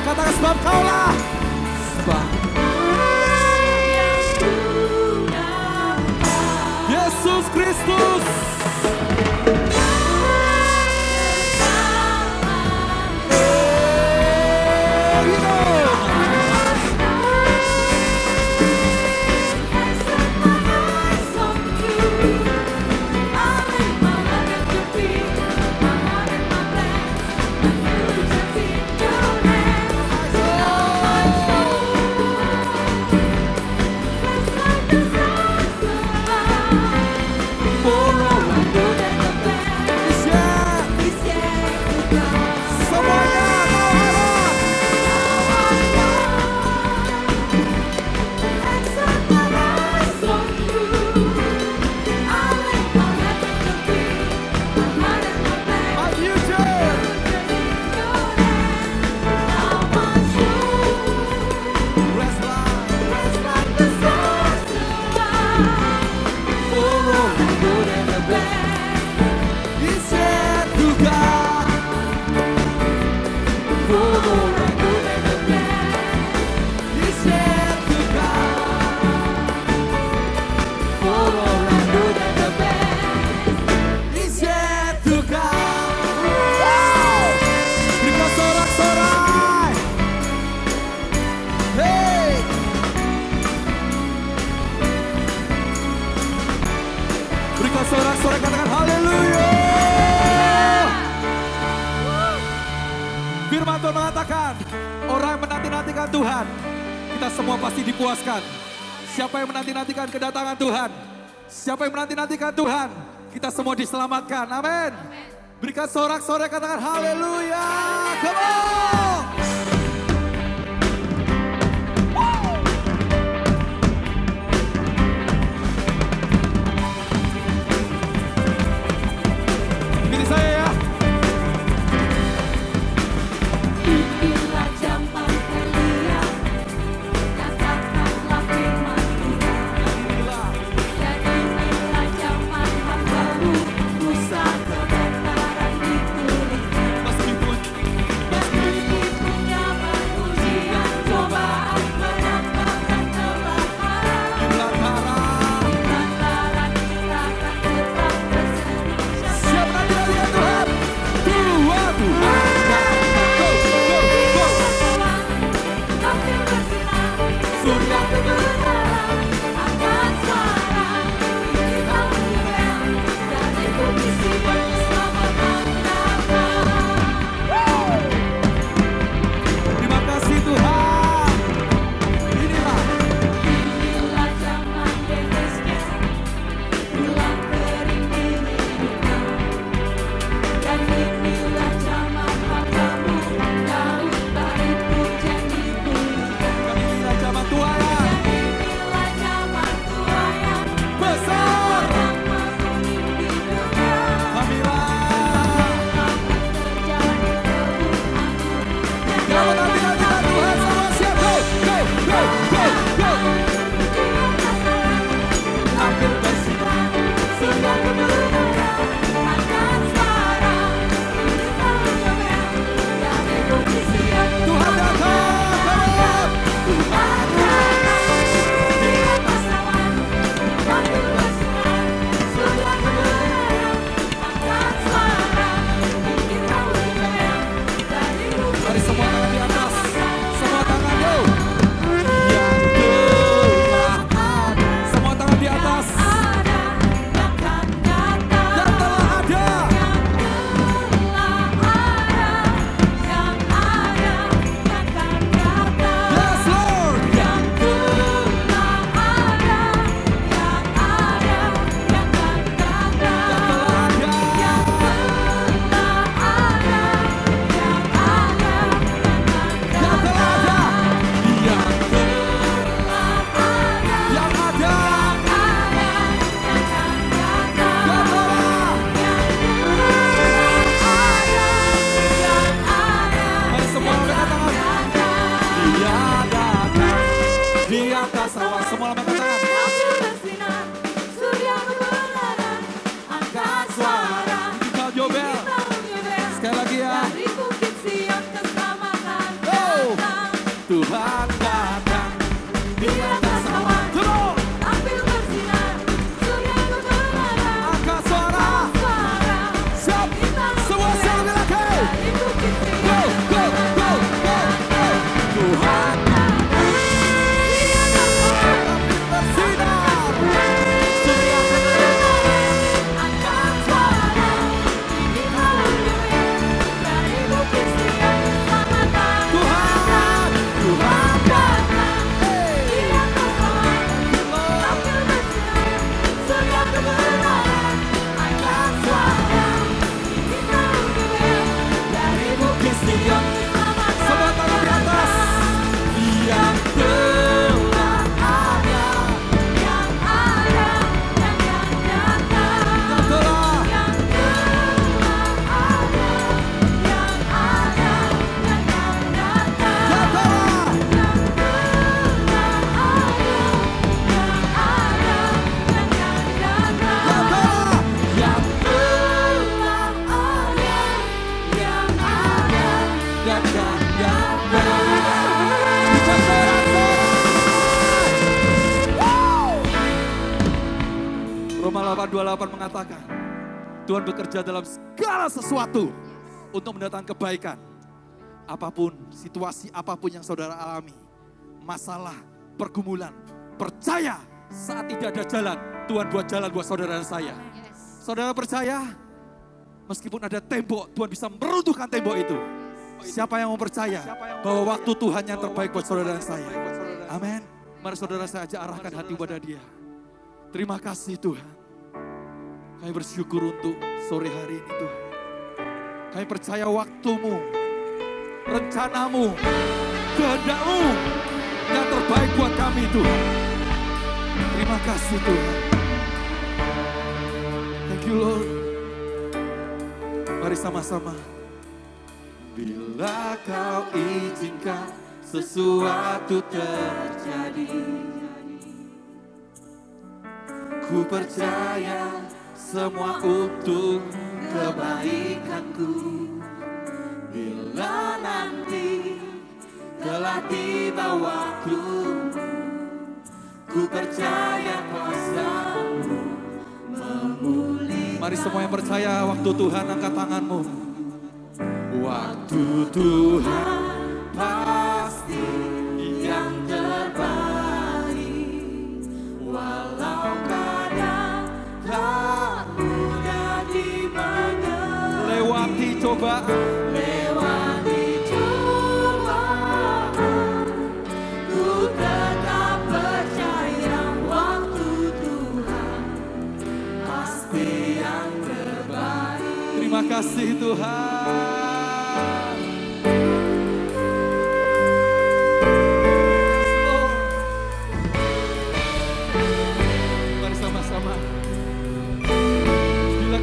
katakan sebab kaulah. Sebab Yesus Kristus. Sorak-sorai katakan haleluya. Firman Tuhan mengatakan, orang yang menanti-nantikan Tuhan, kita semua pasti dipuaskan. Siapa yang menanti-nantikan kedatangan Tuhan, siapa yang menanti-nantikan Tuhan, kita semua diselamatkan. Amin. Berikan sorak-sorai katakan haleluya. Come on. Sekali lagi ya. Dari bukit siap keselamatan. 28 mengatakan, Tuhan bekerja dalam segala sesuatu untuk mendatangkan kebaikan. Apapun, situasi apapun yang saudara alami, masalah, pergumulan, percaya saat tidak ada jalan, Tuhan buat jalan buat saudara dan saya. Saudara percaya, meskipun ada tembok, Tuhan bisa meruntuhkan tembok itu. Siapa yang mau percaya bahwa waktu Tuhan yang terbaik buat saudara dan saya? Amin. Mari saudara saya ajak arahkan hati kepada Dia. Terima kasih Tuhan. Kami bersyukur untuk sore hari ini Tuhan. Kami percaya waktu-Mu, rencana-Mu, kehendak-Mu yang terbaik buat kami Tuhan. Terima kasih Tuhan. Thank you Lord. Mari sama-sama. Bila Kau izinkan sesuatu terjadi, ku percaya semua untuk kebaikanku. Bila nanti telah tiba waktu, ku percaya kuasa-Mu memulihkan. Mari semua yang percaya waktu Tuhan, angkat tanganmu. Waktu Tuhan pasti yang terbaik, walau kadang tak mudah dimengerti. Lewati cobaan, lewati cobaan, ku tetap percaya waktu Tuhan pasti yang terbaik. Terima kasih Tuhan.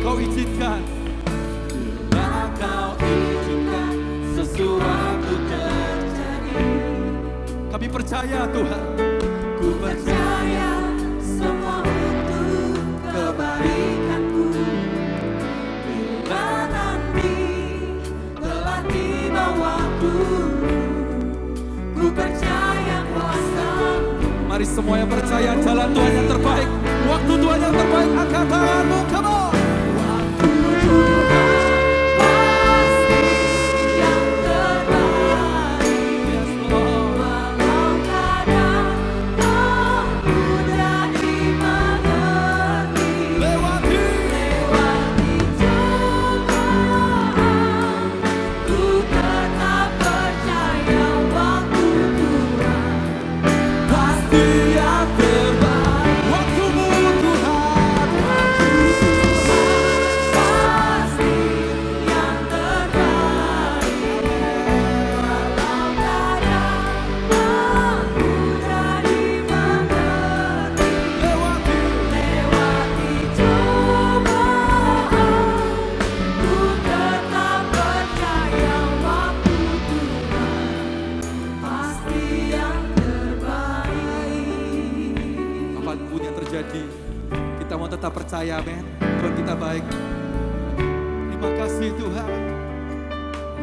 Kau izinkan, bila Kau izinkan sesuatu terjadi, kami percaya Tuhan. Ku percaya semua untuk kebaikanku. Bila nanti telah tiba waktu, ku percaya kuasa-Mu. Mari semua yang percaya jalan Tuhan yang terbaik, waktu Tuhan yang terbaik, angkat tanganmu, come on. Kita mau tetap percaya, amin. Tuhan kita baik. Terima kasih Tuhan.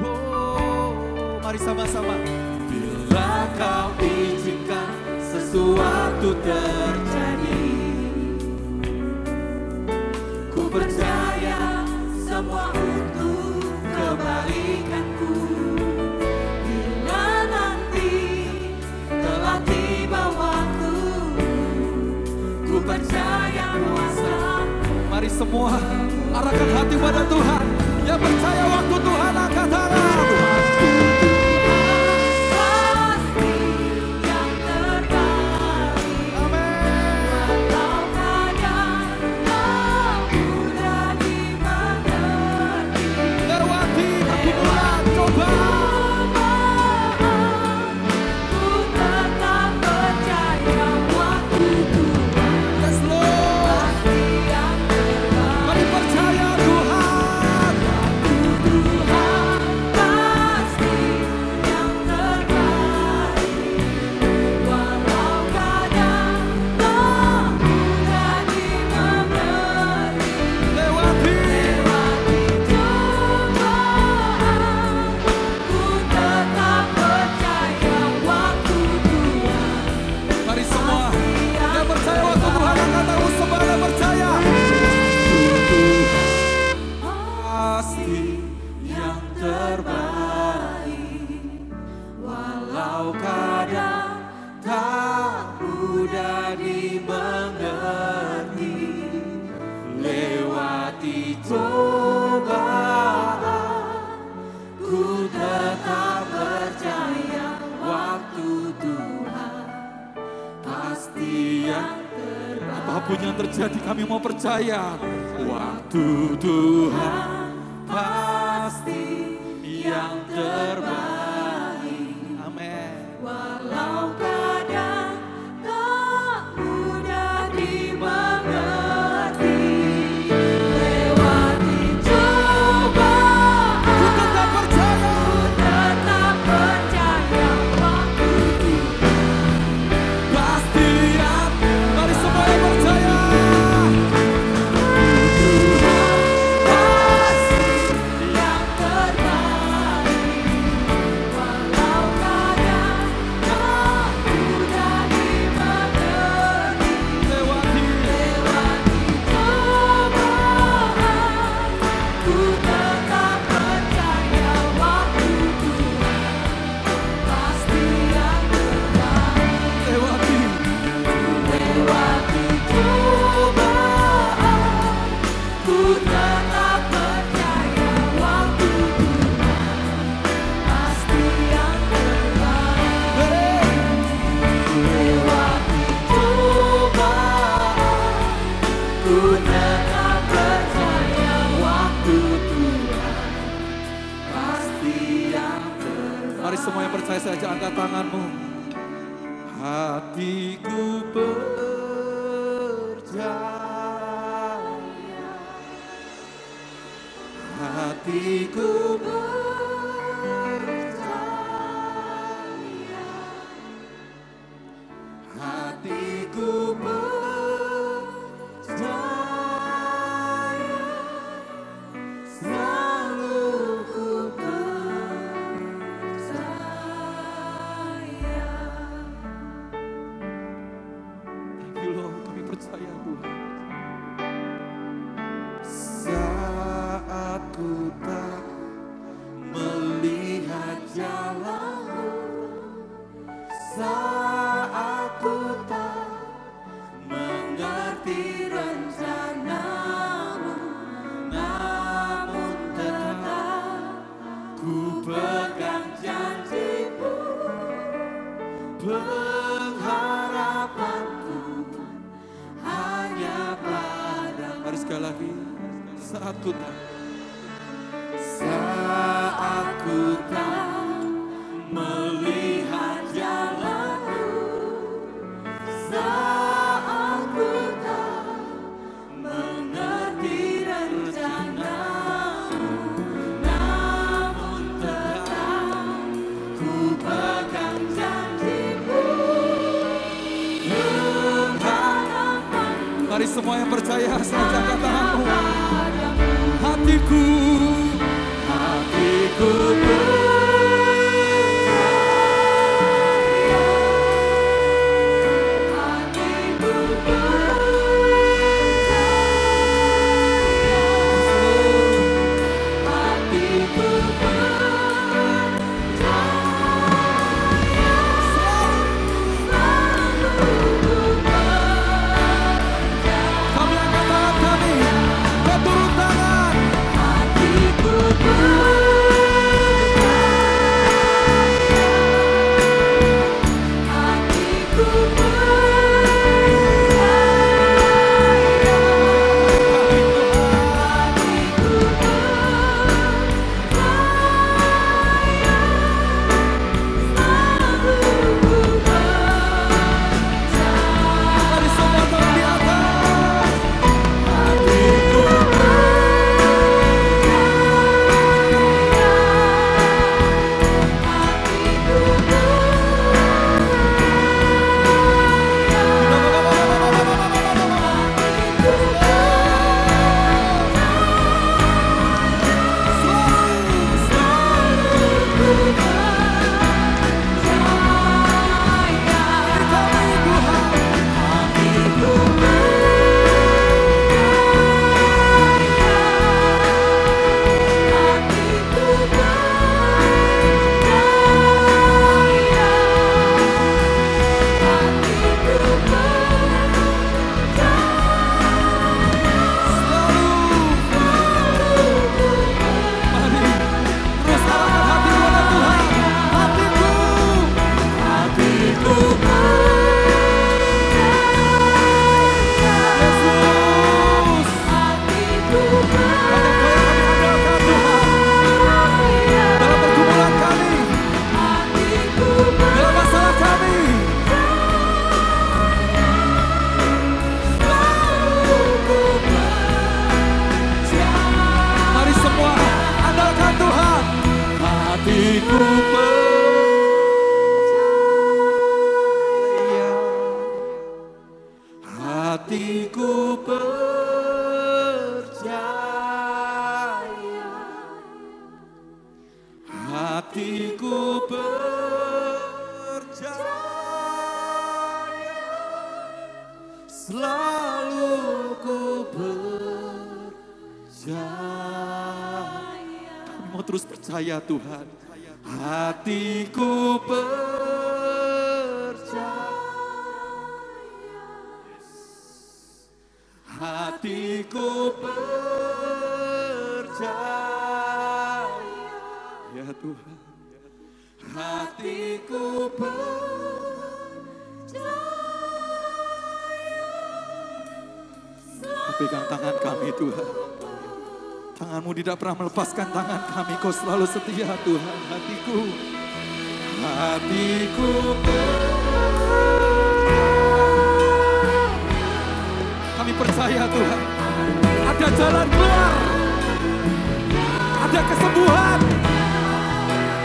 Oh, mari sama-sama. Bila Kau izinkan sesuatu terjadi, ku percaya semua untuk kebaikanku. Bila nanti telah tiba waktu, ku percaya kuasa. Mari semua arahkan hati pada Tuhan. Yang percaya waktu Tuhan, angkat tangan. mudah dimengerti, lewati cobaan, ku tetap percaya waktu Tuhan pasti yang terbaik. Apapun yang terjadi kami mau percaya, waktu Tuhan pasti yang terbaik. Amin. Walau kadang tak mudah dimengerti, lewati cobaan, Ku tetap percaya. ku tetap percaya waktu Pasti yang, mari semua yang percaya. Tuhan pasti yang terbaik. Walau kadang tak mudah dimengerti, Lewati lewati cobaan, ku tetap percaya waktu Tuhan pasti yang terbaik. lewati Lewati cobaan, ku tetap percaya waktu Tuhan pasti yang terbaik. Lewati cobaan, ku tetap percaya waktu Tuhan pasti yang terbaik. Mari semua yang percaya saja angkat tanganmu. Hatiku percaya, hatiku Percaya, hatiku percaya, selalu ku percaya. Thank you Lord, kami percaya Tuhan. Saat ku tak melihat jalanmu, saat ku tak mengerti rencanamu, namun tetap ku pegang janjimu, pengharapanku hanya padamu. Mari sekali lagi. Saat ku tak Saat ku tak melihat jalanmu, saat ku tak mengerti rencanamu, namun tetap ku pegang janjimu, pengharapanku mari semua yang percaya saja angkat hanya tanganmu. padamu. Hatiku Hatiku kami angkat tangan kami, kita turun tangan. percaya. hatiku percaya, hatiku percaya, selalu ku percaya. Kami mau terus percaya Tuhan. Hatiku percaya, hatiku percaya, ya Tuhan, hatiku percaya. Kau pegang tangan kami Tuhan, tanganmu tidak pernah melepaskan tangan kami, kau selalu setia Tuhan. Hatiku kami percaya Tuhan, ada jalan keluar, ada kesembuhan,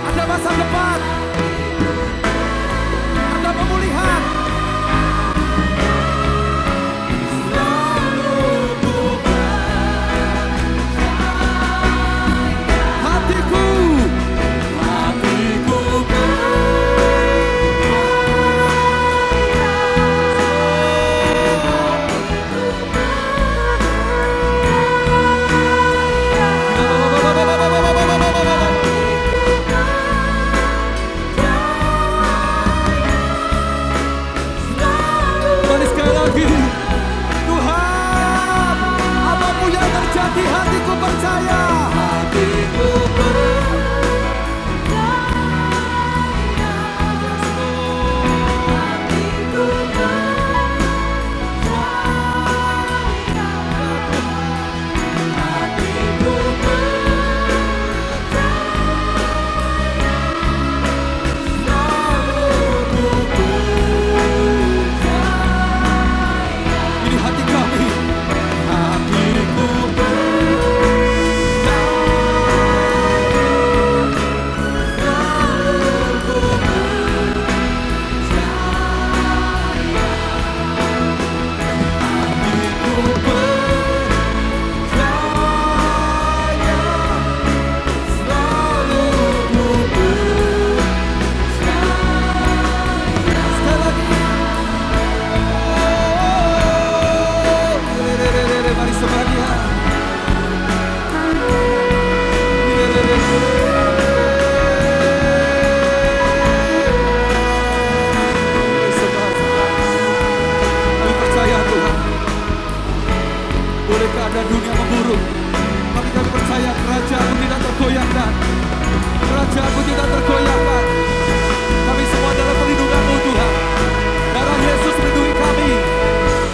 ada masa depan, ada pemulihan. Hatiku percaya, hatiku percaya, hatiku percaya, hatiku percaya, selalu ku percaya. Ini hati kami, hatiku keadaan dunia memburuk, tapi kami percaya kerajaanmu tidak tergoyahkan. Kerajaanmu tidak tergoyahkan. Kami semua dalam perlindunganmu Tuhan. Darah Yesus melindungi kami.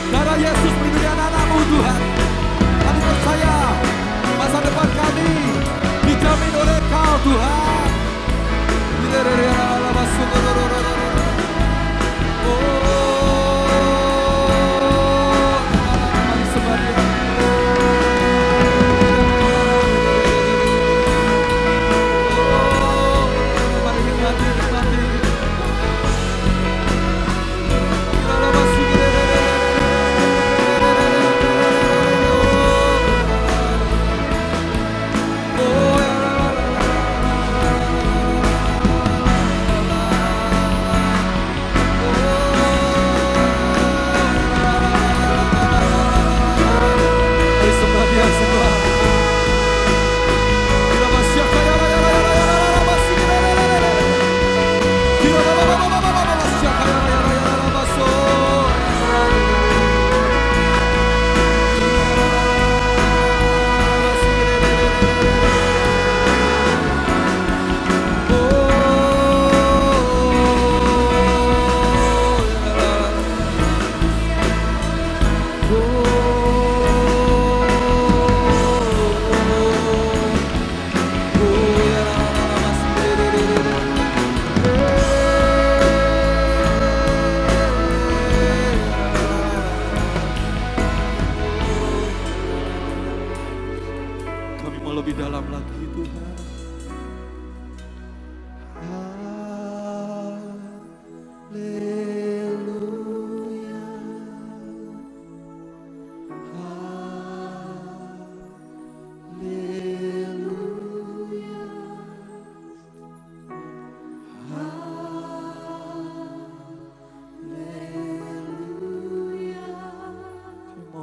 Darah Yesus melindungi anak-anakmu Tuhan. Kami percaya masa depan kami dijamin oleh Kau Tuhan.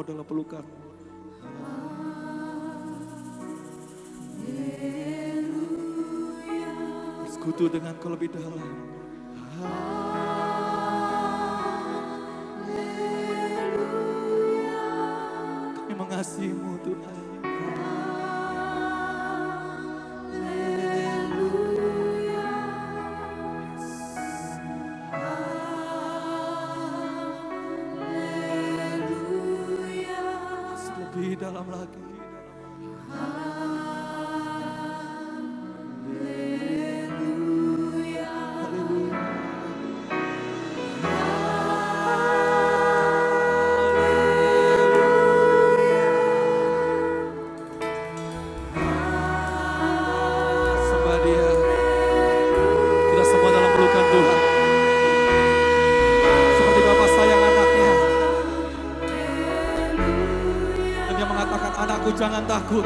dalam pelukan. Bersekutu dengan Kau lebih dalam. Kami mengasihi-Mu Tuhan. Lebih dalam lagi. Jangan takut,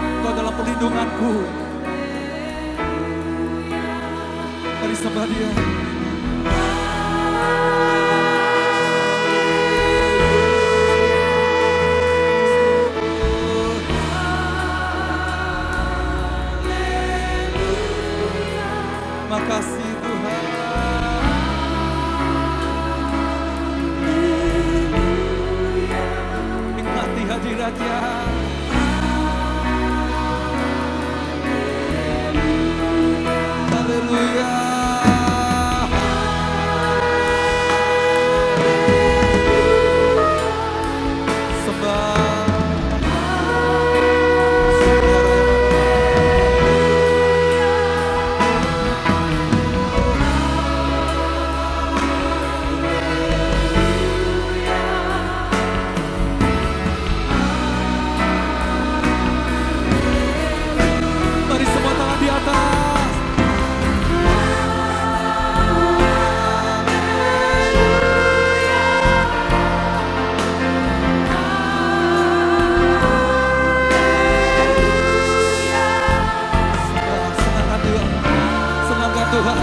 Kau dalam perlindunganku. Mari sembah Dia. Makasih Tuhan. Nikmati hadirat-Nya. Haleluya. Mari semua tangan di atas. Senangkan Tuhan. Senangkan Tuhan.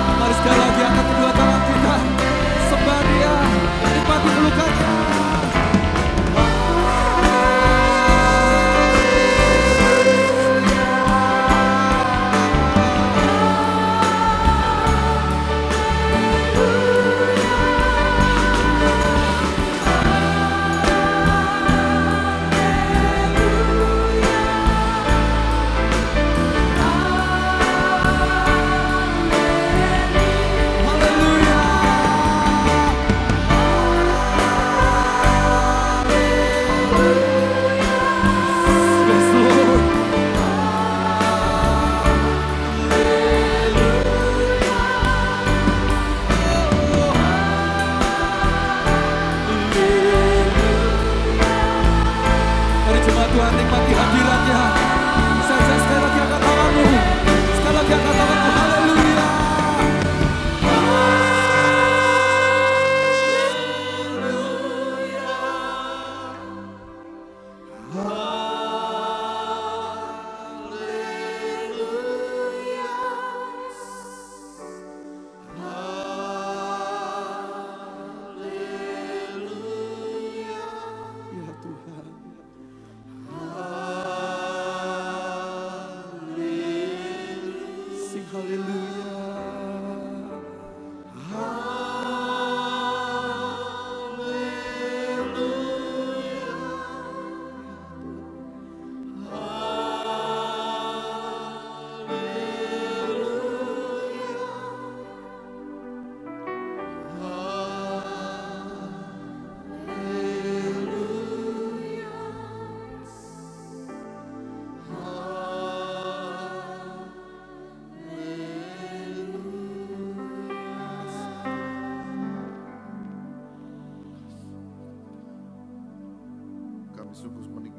Mari sekali lagi angkat kedua tangan kita. Sembah Dia. Nikmati pelukannya.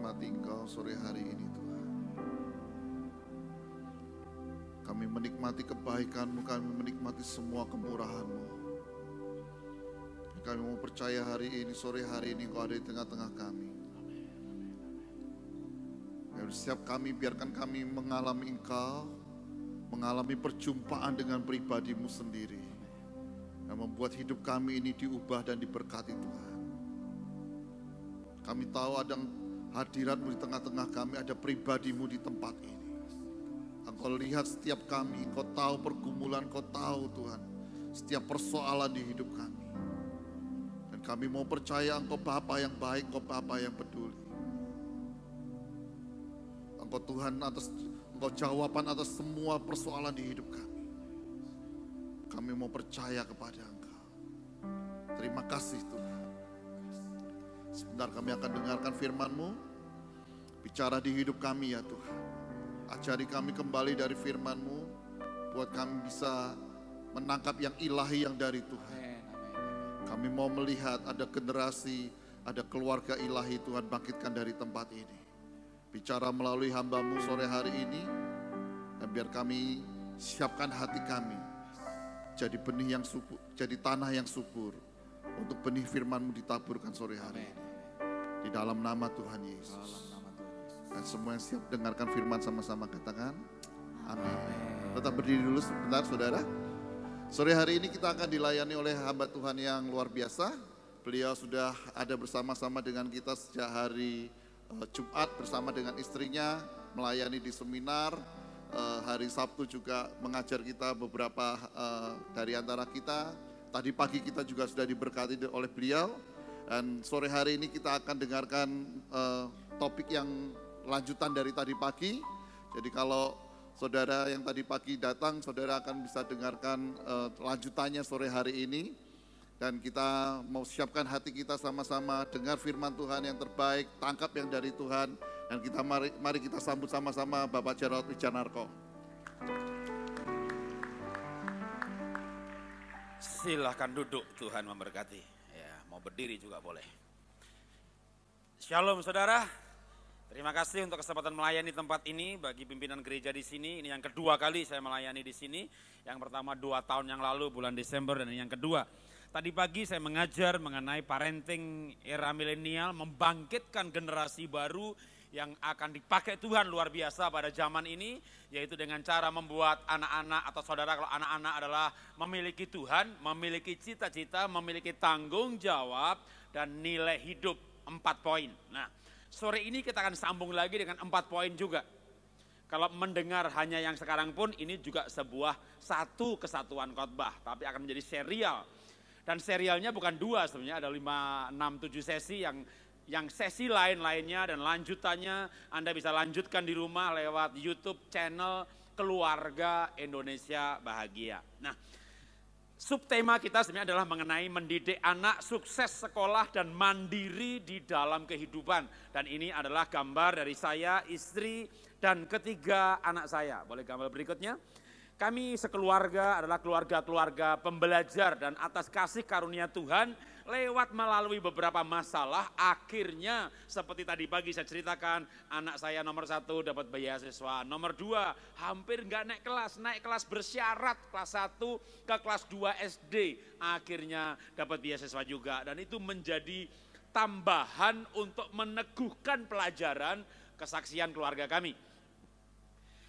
menikmati Engkau sore hari ini Tuhan. Kami menikmati kebaikan-Mu, kami menikmati semua kemurahan-Mu. Kami mau percaya hari ini, sore hari ini Engkau ada di tengah-tengah kami. Dan setiap kami, biarkan kami mengalami Engkau, mengalami perjumpaan dengan pribadi-Mu sendiri. Yang membuat hidup kami ini diubah dan diberkati Tuhan. Kami tahu ada hadirat-Mu di tengah-tengah kami, ada pribadi-Mu di tempat ini. Engkau lihat setiap kami, Engkau tahu pergumulan, Engkau tahu Tuhan, setiap persoalan di hidup kami. Dan kami mau percaya Engkau Bapa yang baik, Engkau Bapa yang peduli. Engkau Tuhan Engkau jawaban atas semua persoalan di hidup kami. Kami mau percaya kepada Engkau. Terima kasih Tuhan. Sebentar kami akan dengarkan firman-Mu. Bicara di hidup kami ya Tuhan. Ajari kami kembali dari firman-Mu. Buat kami bisa menangkap yang ilahi yang dari Tuhan. Kami mau melihat ada generasi, ada keluarga ilahi Tuhan bangkitkan dari tempat ini. Bicara melalui hamba-Mu sore hari ini. Dan biar kami siapkan hati kami. Jadi benih yang subur, jadi tanah yang subur. Untuk benih firman-Mu ditaburkan sore hari ini. Di dalam nama Tuhan Yesus. Dan semua yang siap dengarkan firman sama-sama katakan amin. Tetap berdiri dulu sebentar saudara. Sore hari ini kita akan dilayani oleh hamba Tuhan yang luar biasa. Beliau sudah ada bersama-sama dengan kita sejak hari Jumat bersama dengan istrinya. Melayani di seminar. Hari Sabtu juga mengajar kita beberapa dari antara kita. Tadi pagi kita juga sudah diberkati oleh beliau. Dan sore hari ini kita akan dengarkan topik yang lanjutan dari tadi pagi. Jadi kalau saudara yang tadi pagi datang, saudara akan bisa dengarkan lanjutannya sore hari ini. Dan kita mau siapkan hati kita sama-sama dengar firman Tuhan yang terbaik, tangkap yang dari Tuhan. Dan kita mari kita sambut sama-sama Bapak Jarod Wijanarko. Silahkan duduk, Tuhan memberkati. Ya, mau berdiri juga boleh. Shalom saudara. Terima kasih untuk kesempatan melayani tempat ini bagi pimpinan gereja di sini. Ini yang kedua kali saya melayani di sini. Yang pertama 2 tahun yang lalu bulan Desember dan yang kedua. Tadi pagi saya mengajar mengenai parenting era milenial, membangkitkan generasi baru yang akan dipakai Tuhan luar biasa pada zaman ini, yaitu dengan cara membuat anak-anak atau saudara, kalau anak-anak adalah memiliki Tuhan, memiliki cita-cita, memiliki tanggung jawab dan nilai hidup 4 poin. Nah, sore ini kita akan sambung lagi dengan 4 poin juga. Kalau mendengar hanya yang sekarang pun ini juga sebuah satu kesatuan khotbah, tapi akan menjadi serial. Dan serialnya bukan 2 sebenarnya, ada 5, 6, 7 sesi yang sesi lain-lainnya dan lanjutannya Anda bisa lanjutkan di rumah lewat YouTube channel Keluarga Indonesia Bahagia. Nah, subtema kita sebenarnya adalah mengenai mendidik anak sukses sekolah dan mandiri di dalam kehidupan. Dan ini adalah gambar dari saya, istri, dan ketiga anak saya. Boleh gambar berikutnya? Kami sekeluarga adalah keluarga-keluarga pembelajar dan atas kasih karunia Tuhan lewat melalui beberapa masalah akhirnya seperti tadi pagi saya ceritakan, anak saya nomor 1 dapat beasiswa, nomor 2 hampir nggak naik kelas bersyarat kelas 1 ke kelas 2 SD akhirnya dapat beasiswa juga, dan itu menjadi tambahan untuk meneguhkan pelajaran kesaksian keluarga kami.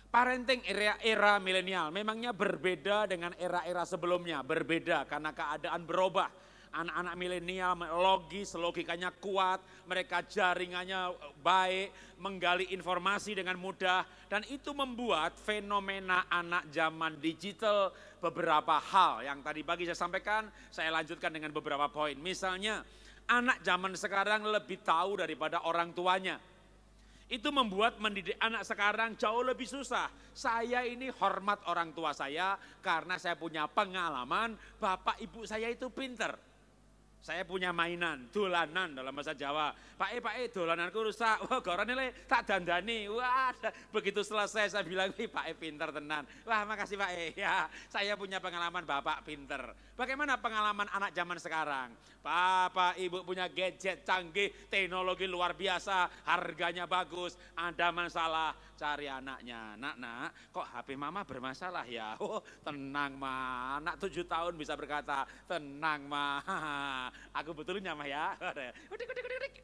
Parenting era milenial memangnya berbeda dengan era-era sebelumnya, berbeda karena keadaan berubah. Anak-anak milenial logikanya kuat, mereka jaringannya baik, menggali informasi dengan mudah, dan itu membuat fenomena anak zaman digital beberapa hal yang tadi pagi saya sampaikan, saya lanjutkan dengan beberapa poin. Misalnya, anak zaman sekarang lebih tahu daripada orang tuanya. Itu membuat mendidik anak sekarang jauh lebih susah. Saya ini hormat orang tua saya karena saya punya pengalaman, bapak ibu saya itu pinter. Saya punya mainan, dolanan dalam bahasa Jawa. Pak dolananku rusak. Wah, gorone le tak dandani. Wah, begitu selesai saya bilang, Pak pinter tenan. Wah, makasih Pak Ya, saya punya pengalaman Bapak pinter. Bagaimana pengalaman anak zaman sekarang? Bapak Ibu punya gadget canggih, teknologi luar biasa, harganya bagus. Ada masalah, cari anaknya. Nak, kok HP mama bermasalah ya? Oh, tenang Ma. Anak 7 tahun bisa berkata, tenang Ma. Aku betulnya mah ya.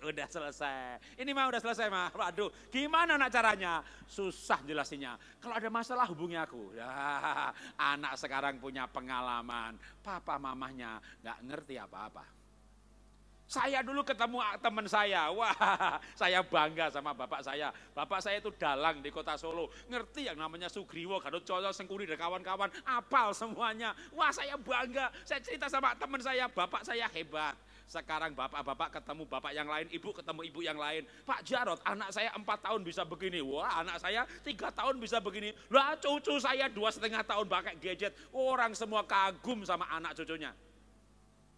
Udah selesai. Ini mah udah selesai mah. Waduh, gimana nak caranya? Susah jelasinnya. Kalau ada masalah hubungi aku. Ya, anak sekarang punya pengalaman. Papa mamahnya nggak ngerti apa-apa. Saya dulu ketemu teman saya, wah saya bangga sama bapak saya. Bapak saya itu dalang di kota Solo, ngerti yang namanya Sugriwo, Gatot-Kaca, Sengkuni dan kawan-kawan, apal semuanya. Wah saya bangga, saya cerita sama teman saya, bapak saya hebat. Sekarang bapak-bapak ketemu bapak yang lain, ibu ketemu ibu yang lain. Pak Jarot, anak saya 4 tahun bisa begini, wah anak saya 3 tahun bisa begini. Lah cucu saya 2,5 tahun pakai gadget, orang semua kagum sama anak cucunya.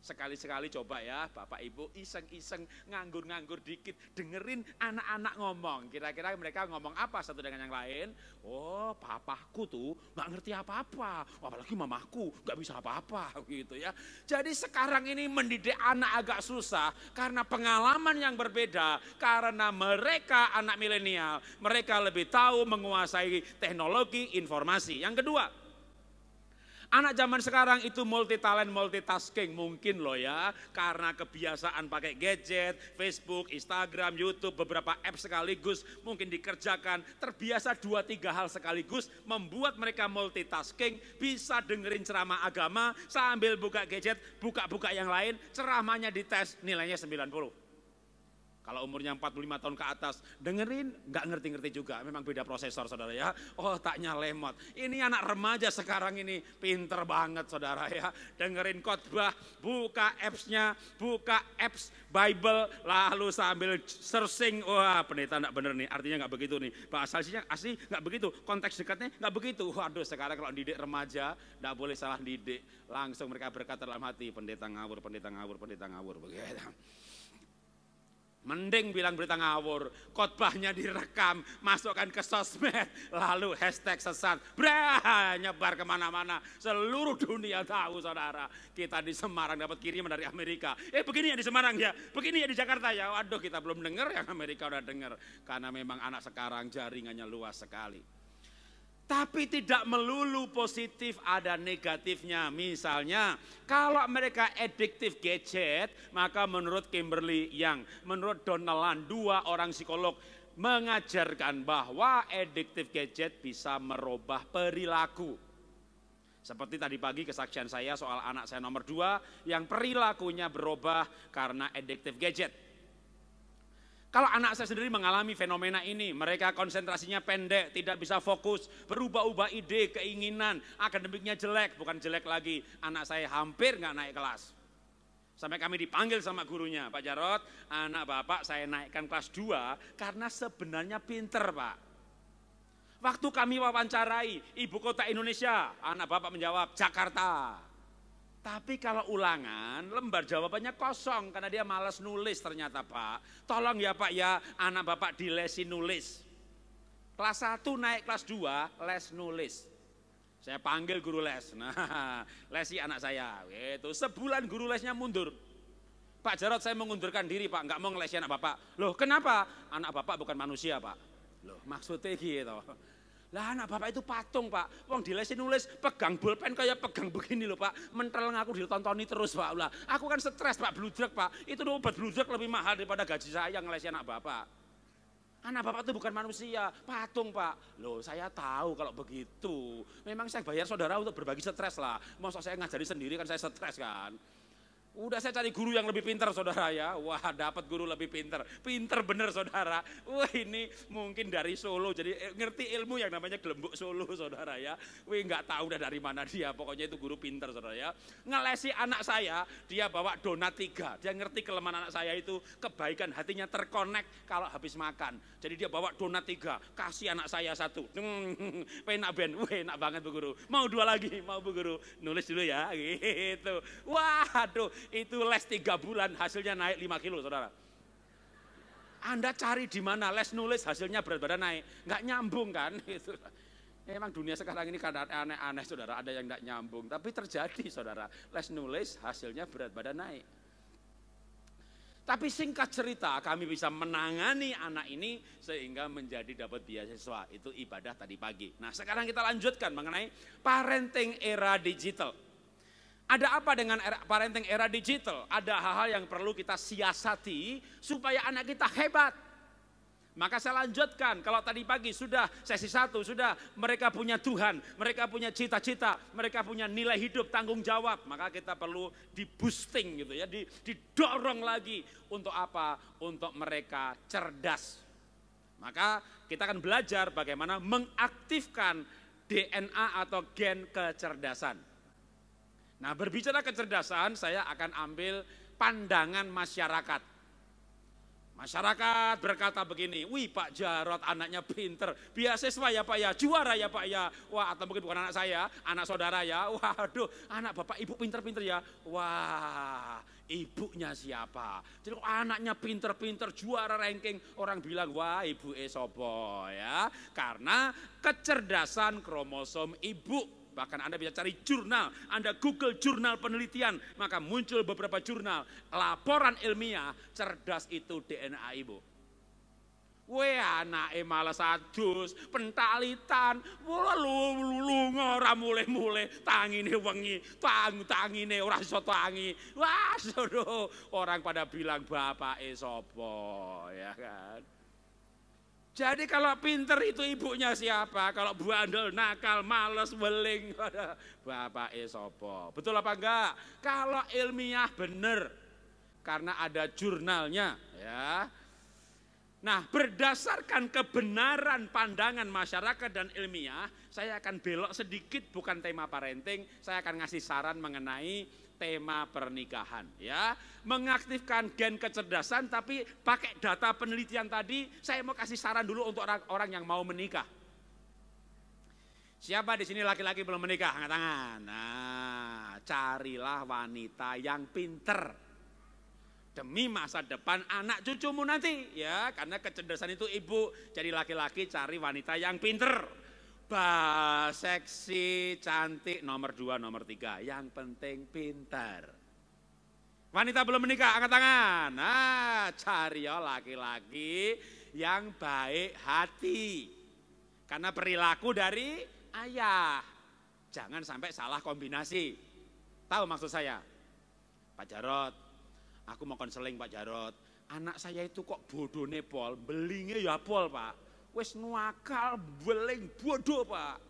Sekali-sekali coba ya Bapak Ibu iseng-iseng nganggur-nganggur dikit dengerin anak-anak ngomong. Kira-kira mereka ngomong apa satu dengan yang lain? Oh papaku tuh gak ngerti apa-apa. Apalagi mamaku gak bisa apa-apa gitu ya. Jadi sekarang ini mendidik anak agak susah karena pengalaman yang berbeda. Karena mereka anak milenial, mereka lebih tahu menguasai teknologi informasi. Yang kedua, anak zaman sekarang itu multi talent, multitasking mungkin loh ya. Karena kebiasaan pakai gadget, Facebook, Instagram, YouTube, beberapa apps sekaligus mungkin dikerjakan. Terbiasa 2-3 hal sekaligus membuat mereka multitasking. Bisa dengerin ceramah agama sambil buka gadget, buka-buka yang lain. Ceramahnya dites nilainya 90. Kalau umurnya 45 tahun ke atas, dengerin nggak ngerti-ngerti juga. Memang beda prosesor saudara ya. Otaknya lemot. Ini anak remaja sekarang ini pinter banget saudara ya. Dengerin khotbah, buka appsnya, buka apps Bible, lalu sambil searching. Wah pendeta nggak bener nih, artinya nggak begitu nih. Bahasa asli nggak begitu, konteks dekatnya nggak begitu. Waduh sekarang kalau didik remaja, nggak boleh salah didik. Langsung mereka berkata dalam hati, pendeta ngawur, pendeta ngawur, pendeta ngawur. Begitu. Mending bilang berita ngawur, khotbahnya direkam, masukkan ke sosmed, lalu hashtag sesat, nyebar kemana-mana, seluruh dunia tahu saudara. Kita di Semarang dapat kiriman dari Amerika, begini ya di Semarang ya, begini ya di Jakarta ya, waduh kita belum dengar yang Amerika udah dengar. Karena memang anak sekarang jaringannya luas sekali. Tapi tidak melulu positif, ada negatifnya. Misalnya, kalau mereka addiktif gadget, maka menurut Kimberly Young, menurut Donald, 2 orang psikolog, mengajarkan bahwa addiktif gadget bisa merubah perilaku. Seperti tadi pagi kesaksian saya soal anak saya nomor 2, yang perilakunya berubah karena addiktif gadget. Kalau anak saya sendiri mengalami fenomena ini, mereka konsentrasinya pendek, tidak bisa fokus, berubah-ubah ide, keinginan, akademiknya jelek, bukan jelek lagi, anak saya hampir nggak naik kelas. Sampai kami dipanggil sama gurunya, Pak Jarot, anak Bapak saya naikkan kelas 2 karena sebenarnya pinter Pak. Waktu kami wawancarai ibu kota Indonesia, anak Bapak menjawab Jakarta. Tapi kalau ulangan, lembar jawabannya kosong karena dia malas nulis ternyata Pak. Tolong ya Pak ya, anak Bapak dilesi nulis. Kelas 1 naik kelas 2, les nulis. Saya panggil guru les, nah lesi anak saya. Gitu. Sebulan guru lesnya mundur. Pak Jarot saya mengundurkan diri Pak, nggak mau ngelesi anak Bapak. Loh kenapa? Anak Bapak bukan manusia Pak. Loh maksudnya gitu. Lah anak Bapak itu patung Pak, wong dilesi nulis pegang bolpen kayak pegang begini loh Pak, mentel aku ditontoni terus Pak. Lah aku kan stres Pak, bludrek Pak, itu obat bludrek lebih mahal daripada gaji saya ngelesi anak Bapak. Anak Bapak itu bukan manusia, patung Pak. Loh saya tahu kalau begitu, memang saya bayar saudara untuk berbagi stres lah. Masa saya ngajari sendiri kan saya stres kan. Udah saya cari guru yang lebih pintar saudara ya. Wah dapat guru lebih pintar. Pintar bener saudara. Wah ini mungkin dari Solo. Jadi ngerti ilmu yang namanya gelembuk Solo saudara ya. Wih nggak tahu udah dari mana dia. Pokoknya itu guru pintar saudara ya. Ngelesi anak saya. Dia bawa donat 3. Dia ngerti kelemahan anak saya itu. Kebaikan hatinya terkonek kalau habis makan. Jadi dia bawa donat 3. Kasih anak saya 1. Penak ben. Wih enak banget Bu Guru. Mau 2 lagi. Mau Bu Guru. Nulis dulu ya. Gitu. Waduh. itu les 3 bulan hasilnya naik 5 kilo saudara. Anda cari di mana les nulis hasilnya berat badan naik, nggak nyambung kan? Itu. Emang dunia sekarang ini kadang aneh-aneh saudara, ada yang nggak nyambung, tapi terjadi saudara, les nulis hasilnya berat badan naik. Tapi singkat cerita kami bisa menangani anak ini sehingga menjadi dapat beasiswa, itu ibadah tadi pagi. Nah sekarang kita lanjutkan mengenai parenting era digital. Ada apa dengan parenting era digital? Ada hal-hal yang perlu kita siasati supaya anak kita hebat. Maka saya lanjutkan, kalau tadi pagi sudah sesi 1, sudah mereka punya Tuhan, mereka punya cita-cita, mereka punya nilai hidup, tanggung jawab. Maka kita perlu di-boosting gitu ya, didorong lagi untuk apa? Untuk mereka cerdas. Maka kita akan belajar bagaimana mengaktifkan DNA atau gen kecerdasan. Nah berbicara kecerdasan, saya akan ambil pandangan masyarakat. Masyarakat berkata begini, wih Pak Jarod anaknya pinter, beasiswa ya Pak ya, juara ya Pak ya. Wah atau mungkin bukan anak saya, anak saudara ya. Waduh anak bapak ibu pinter-pinter ya. Wah ibunya siapa? Jadi anaknya pinter-pinter juara ranking, orang bilang wah ibu sopo ya. Karena kecerdasan kromosom ibu. Bahkan Anda bisa cari jurnal, Anda Google jurnal penelitian, maka muncul beberapa jurnal, laporan ilmiah, cerdas itu DNA ibu. Weh anake malah adus, pentalitan, lu ora mulai-mulai, tangine wengi, tangine ora iso tangi. Wah, sodo, orang pada bilang bapake sapa, ya kan? Jadi kalau pinter itu ibunya siapa? Kalau bandel, nakal, males, weling, bapak sopo. Betul apa enggak? Kalau ilmiah benar, karena ada jurnalnya, ya. Nah, berdasarkan kebenaran pandangan masyarakat dan ilmiah, saya akan belok sedikit, bukan tema parenting, saya akan ngasih saran mengenai tema pernikahan, ya. Mengaktifkan gen kecerdasan tapi pakai data penelitian tadi. Saya mau kasih saran dulu untuk orang-orang yang mau menikah. Siapa di sini laki-laki belum menikah? Angkat tangan. Nah, carilah wanita yang pinter demi masa depan anak cucumu nanti, ya. Karena kecerdasan itu ibu. Jadi laki-laki cari wanita yang pinter. Seksi, cantik, nomor 2, nomor 3. Yang penting pintar. Wanita belum menikah, angkat tangan. Nah, cari ya laki-laki yang baik hati. Karena perilaku dari ayah. Jangan sampai salah kombinasi. Tahu maksud saya? Pak Jarod, aku mau konseling Pak Jarod. Anak saya itu kok bodone pol, belingnya ya pol Pak. Wes nuakal, beling, bodoh Pak.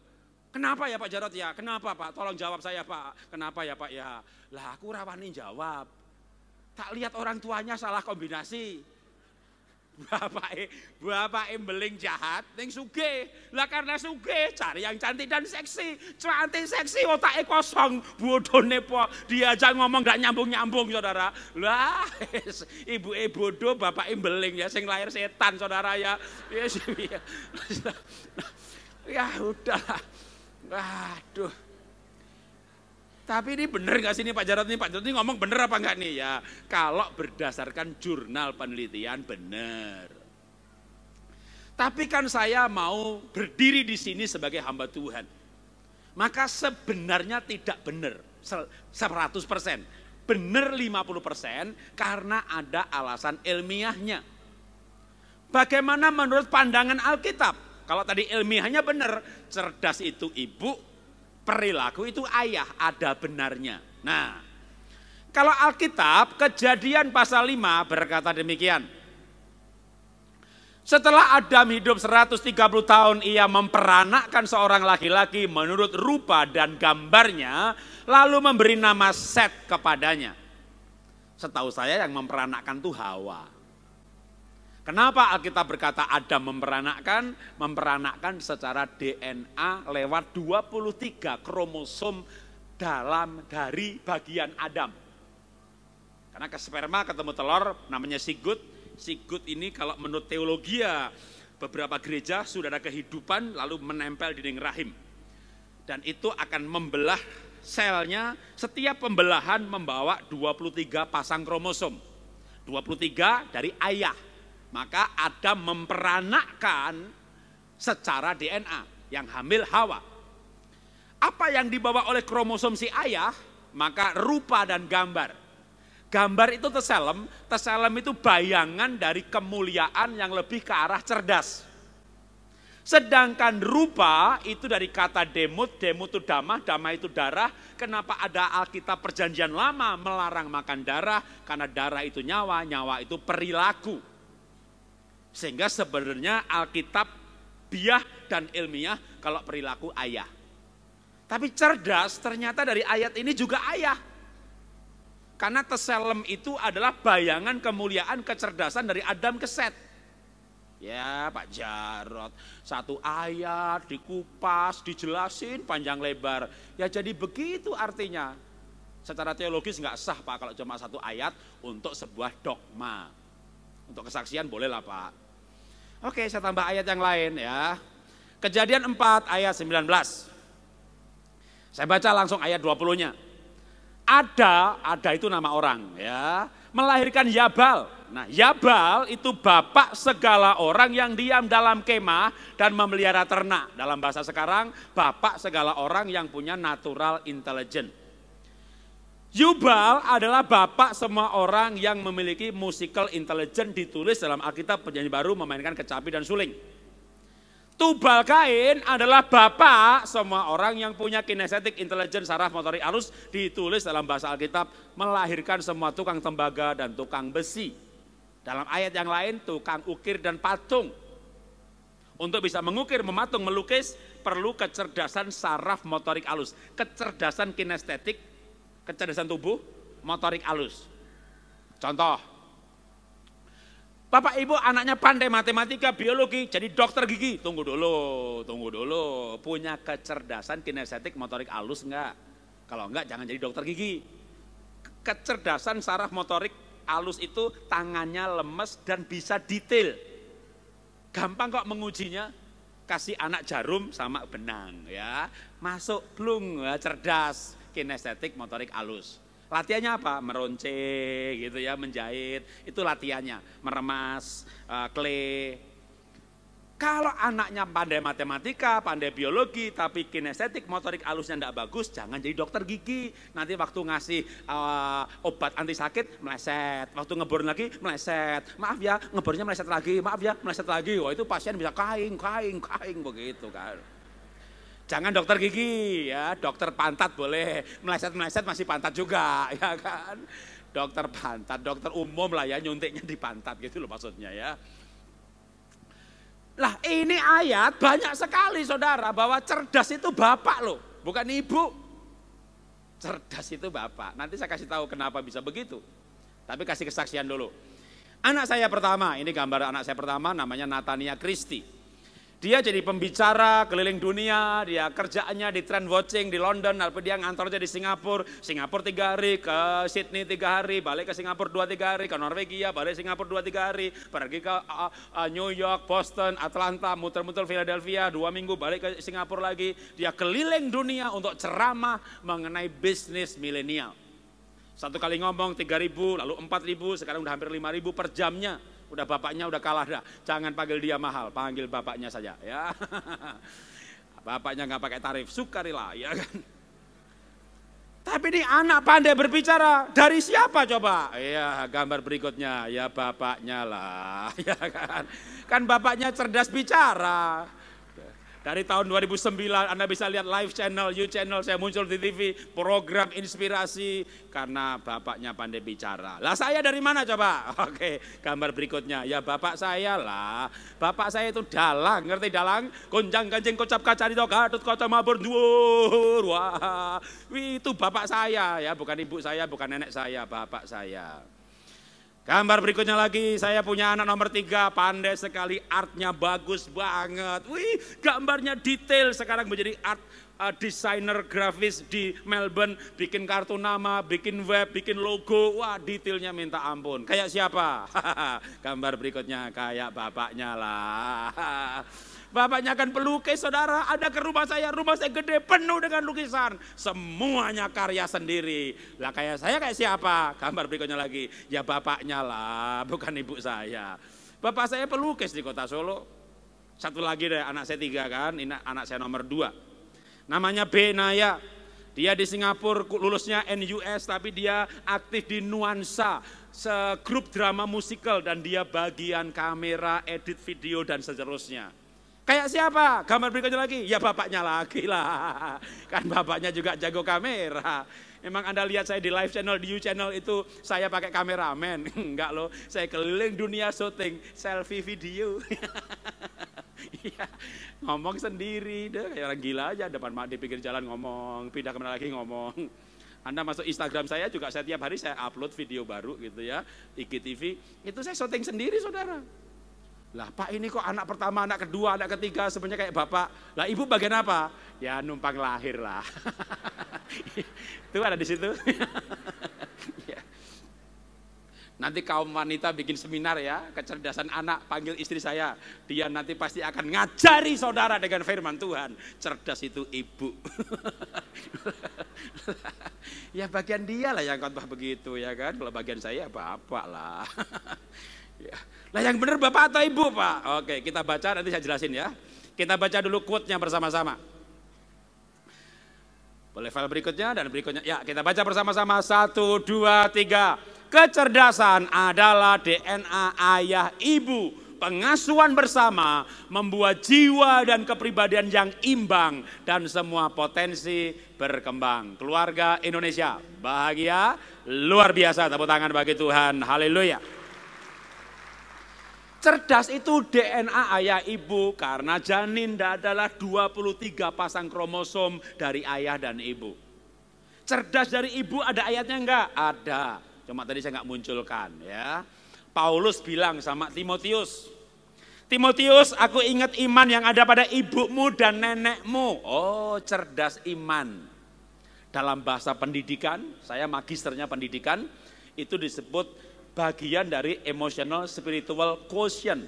Kenapa ya Pak Jarod ya? Kenapa Pak? Tolong jawab saya Pak. Kenapa ya Pak ya? Lah aku rawani jawab. Tak lihat orang tuanya salah kombinasi. Bapak beling jahat, ning sugih. Lah karena sugih, cari yang cantik dan seksi. Cantik seksi, otaknya kosong. Bodone po, diajak ngomong gak nyambung-nyambung saudara. Lah, ibu bodoh, bapak beling ya, sing lahir setan saudara ya. Ya udahlah. Waduh. Tapi ini benar gak sih ini Pak Jarod ini? Pak Jarod ini ngomong benar apa enggak nih ya? Kalau berdasarkan jurnal penelitian benar. Tapi kan saya mau berdiri di sini sebagai hamba Tuhan. Maka sebenarnya tidak benar 100%. Benar 50% karena ada alasan ilmiahnya. Bagaimana menurut pandangan Alkitab? Kalau tadi ilmiahnya benar, cerdas itu ibu, perilaku itu ayah, ada benarnya. Nah, kalau Alkitab, Kejadian pasal 5 berkata demikian. Setelah Adam hidup 130 tahun, ia memperanakkan seorang laki-laki menurut rupa dan gambarnya, lalu memberi nama Set kepadanya. Setahu saya yang memperanakkan itu Hawa. Kenapa Alkitab berkata Adam memperanakkan? Memperanakkan secara DNA lewat 23 kromosom dari bagian Adam. Karena ke sperma ketemu telur namanya sigut. Sigut ini kalau menurut teologi ya beberapa gereja sudah ada kehidupan lalu menempel di dinding rahim. Dan itu akan membelah selnya, setiap pembelahan membawa 23 pasang kromosom. 23 dari ayah. Maka Adam memperanakkan secara DNA yang hamil Hawa. Apa yang dibawa oleh kromosom si ayah, maka rupa dan gambar. Gambar itu teselem itu bayangan dari kemuliaan yang lebih ke arah cerdas. Sedangkan rupa itu dari kata demut itu damah itu darah. Kenapa ada Alkitab Perjanjian Lama melarang makan darah? Karena darah itu nyawa, nyawa itu perilaku. Sehingga sebenarnya Alkitab biah dan ilmiah kalau perilaku ayah. Tapi cerdas ternyata dari ayat ini juga ayah. Karena teselem itu adalah bayangan kemuliaan kecerdasan dari Adam ke Set. Ya Pak Jarot, satu ayat dikupas, dijelasin panjang lebar. Ya jadi begitu artinya. Secara teologis nggak sah Pak kalau cuma satu ayat untuk sebuah dogma. Untuk kesaksian boleh lah Pak. Oke, saya tambah ayat yang lain ya. Kejadian 4 ayat 19. Saya baca langsung ayat 20-nya. Ada itu nama orang ya, melahirkan Yabal. Nah, Yabal itu bapak segala orang yang diam dalam kemah dan memelihara ternak. Dalam bahasa sekarang, bapak segala orang yang punya natural intelligence. Yubal adalah bapak semua orang yang memiliki musical intelligence, ditulis dalam Alkitab Perjanjian Baru memainkan kecapi dan suling. Tubal Kain adalah bapak semua orang yang punya kinesetik, intelligence, saraf, motorik halus, ditulis dalam bahasa Alkitab melahirkan semua tukang tembaga dan tukang besi. Dalam ayat yang lain tukang ukir dan patung. Untuk bisa mengukir, mematung, melukis perlu kecerdasan saraf, motorik halus, kecerdasan kinestetik, kecerdasan tubuh, motorik halus. Contoh, Bapak Ibu anaknya pandai matematika, biologi, jadi dokter gigi. Tunggu dulu. Punya kecerdasan kinestetik, motorik halus enggak? Kalau enggak jangan jadi dokter gigi. Kecerdasan saraf motorik halus itu tangannya lemes dan bisa detail. Gampang kok mengujinya. Kasih anak jarum sama benang ya. Masuk blung, cerdas, kinestetik, motorik halus. Latihannya apa? Meronce gitu ya, menjahit. Itu latihannya, meremas, clay. Kalau anaknya pandai matematika, pandai biologi, tapi kinestetik, motorik halusnya tidak bagus, jangan jadi dokter gigi. Nanti waktu ngasih obat anti sakit, meleset. Waktu ngebor lagi, meleset. Maaf ya, ngebornya meleset lagi. Maaf ya, meleset lagi. Wah itu pasien bisa kaing begitu kan. Jangan dokter gigi ya, dokter pantat boleh, meleset-meleset masih pantat juga ya kan. Dokter pantat, dokter umum lah ya, nyuntiknya di pantat gitu loh maksudnya ya. Lah ini ayat banyak sekali saudara bahwa cerdas itu bapak loh, bukan ibu. Cerdas itu bapak, nanti saya kasih tahu kenapa bisa begitu. Tapi kasih kesaksian dulu. Anak saya pertama, ini gambar anak saya pertama namanya Natania Christie. Dia jadi pembicara keliling dunia, dia kerjaannya di trend watching di London, lalu dia ngantornya di Singapura 3 hari, ke Sydney 3 hari, balik ke Singapura 2-3 hari, ke Norwegia, balik Singapura 2-3 hari, pergi ke New York, Boston, Atlanta, muter-muter Philadelphia, 2 minggu balik ke Singapura lagi. Dia keliling dunia untuk ceramah mengenai bisnis milenial. Satu kali ngomong 3.000, lalu 4.000, sekarang udah hampir 5.000 per jamnya. Udah bapaknya udah kalah dah. Jangan panggil dia mahal, panggil bapaknya saja ya. Bapaknya nggak pakai tarif, sukarela ya kan. Tapi ini anak pandai berbicara, dari siapa coba? Iya, gambar berikutnya ya bapaknya lah ya kan. Kan bapaknya cerdas bicara. Dari tahun 2009 Anda bisa lihat live channel, You channel, saya muncul di TV, program inspirasi karena bapaknya pandai bicara. Lah saya dari mana coba? Oke, gambar berikutnya. Ya bapak saya lah. Bapak saya itu dalang, ngerti dalang? Gonjang ganjing kocap kaca di Gatut kota mabur dhuwur. Wah, itu bapak saya ya, bukan ibu saya, bukan nenek saya, bapak saya. Gambar berikutnya lagi, saya punya anak nomor 3, pandai sekali, artnya bagus banget. Wih, gambarnya detail, sekarang menjadi art desainer grafis di Melbourne, bikin kartu nama, bikin web, bikin logo, wah detailnya minta ampun. Kayak siapa? Gambar berikutnya kayak bapaknya lah. Bapaknya kan pelukis saudara, ada ke rumah saya gede penuh dengan lukisan. Semuanya karya sendiri. Lah kayak saya kayak siapa? Gambar berikutnya lagi, ya bapaknya lah, bukan ibu saya. Bapak saya pelukis di kota Solo. Satu lagi deh, anak saya 3 kan, ini anak saya nomor 2. Namanya Benaya. Dia di Singapura lulusnya NUS tapi dia aktif di Nuansa, segrup drama musikal dan dia bagian kamera, edit video dan seterusnya. Kayak siapa? Gambar berikutnya lagi, ya bapaknya lagi lah. Kan bapaknya juga jago kamera. Emang Anda lihat saya di live channel, di U-channel itu saya pakai kameramen. Enggak loh, saya keliling dunia syuting, selfie video. Ya, ngomong sendiri, deh kayak orang gila aja, depan di pinggir jalan ngomong, pindah kemana lagi ngomong. Anda masuk Instagram saya juga, saya tiap hari saya upload video baru gitu ya, IGTV, itu saya syuting sendiri saudara. Lah Pak ini kok anak pertama, anak kedua, anak ketiga sebenarnya kayak bapak. Lah ibu bagian apa? Ya numpang lahir lah. Itu ada di situ. Ya. Nanti kaum wanita bikin seminar ya, kecerdasan anak, panggil istri saya. Dia nanti pasti akan ngajari saudara dengan firman Tuhan. Cerdas itu ibu. Ya bagian dia lah yang khotbah begitu ya kan. Kalau bagian saya bapak lah. Ya. Lah yang benar bapak atau ibu Pak? Oke kita baca nanti saya jelasin ya. Kita baca dulu quote-nya bersama-sama. Boleh file berikutnya dan berikutnya. Ya kita baca bersama-sama 1, 2, 3. Kecerdasan adalah DNA ayah ibu. Pengasuhan bersama membuat jiwa dan kepribadian yang imbang dan semua potensi berkembang. Keluarga Indonesia bahagia luar biasa. Tepuk tangan bagi Tuhan. Haleluya. Cerdas itu DNA ayah ibu karena janin adalah 23 pasang kromosom dari ayah dan ibu. Cerdas dari ibu ada ayatnya enggak? Ada. Cuma tadi saya enggak munculkan ya. Paulus bilang sama Timotius, Timotius aku ingat iman yang ada pada ibumu dan nenekmu. Oh cerdas iman. Dalam bahasa pendidikan, saya magisternya pendidikan, itu disebut bagian dari emotional spiritual quotient.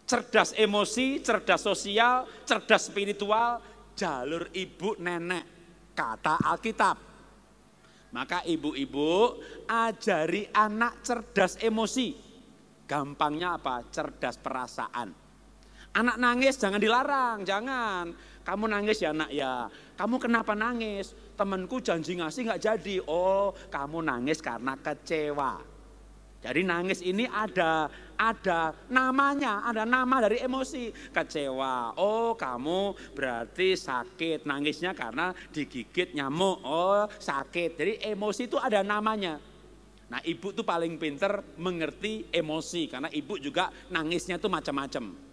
Cerdas emosi, cerdas sosial, cerdas spiritual, jalur ibu nenek, kata Alkitab. Maka ibu-ibu ajari anak cerdas emosi. Gampangnya apa? Cerdas perasaan. Anak nangis jangan dilarang, jangan. Kamu nangis ya nak ya, kamu kenapa nangis? Temanku janji ngasih gak jadi. Oh kamu nangis karena kecewa. Jadi nangis ini ada namanya, ada nama dari emosi. Kecewa, oh kamu berarti sakit, nangisnya karena digigit nyamuk, oh sakit. Jadi emosi itu ada namanya. Nah ibu tuh paling pinter mengerti emosi, karena ibu juga nangisnya tuh macam-macam.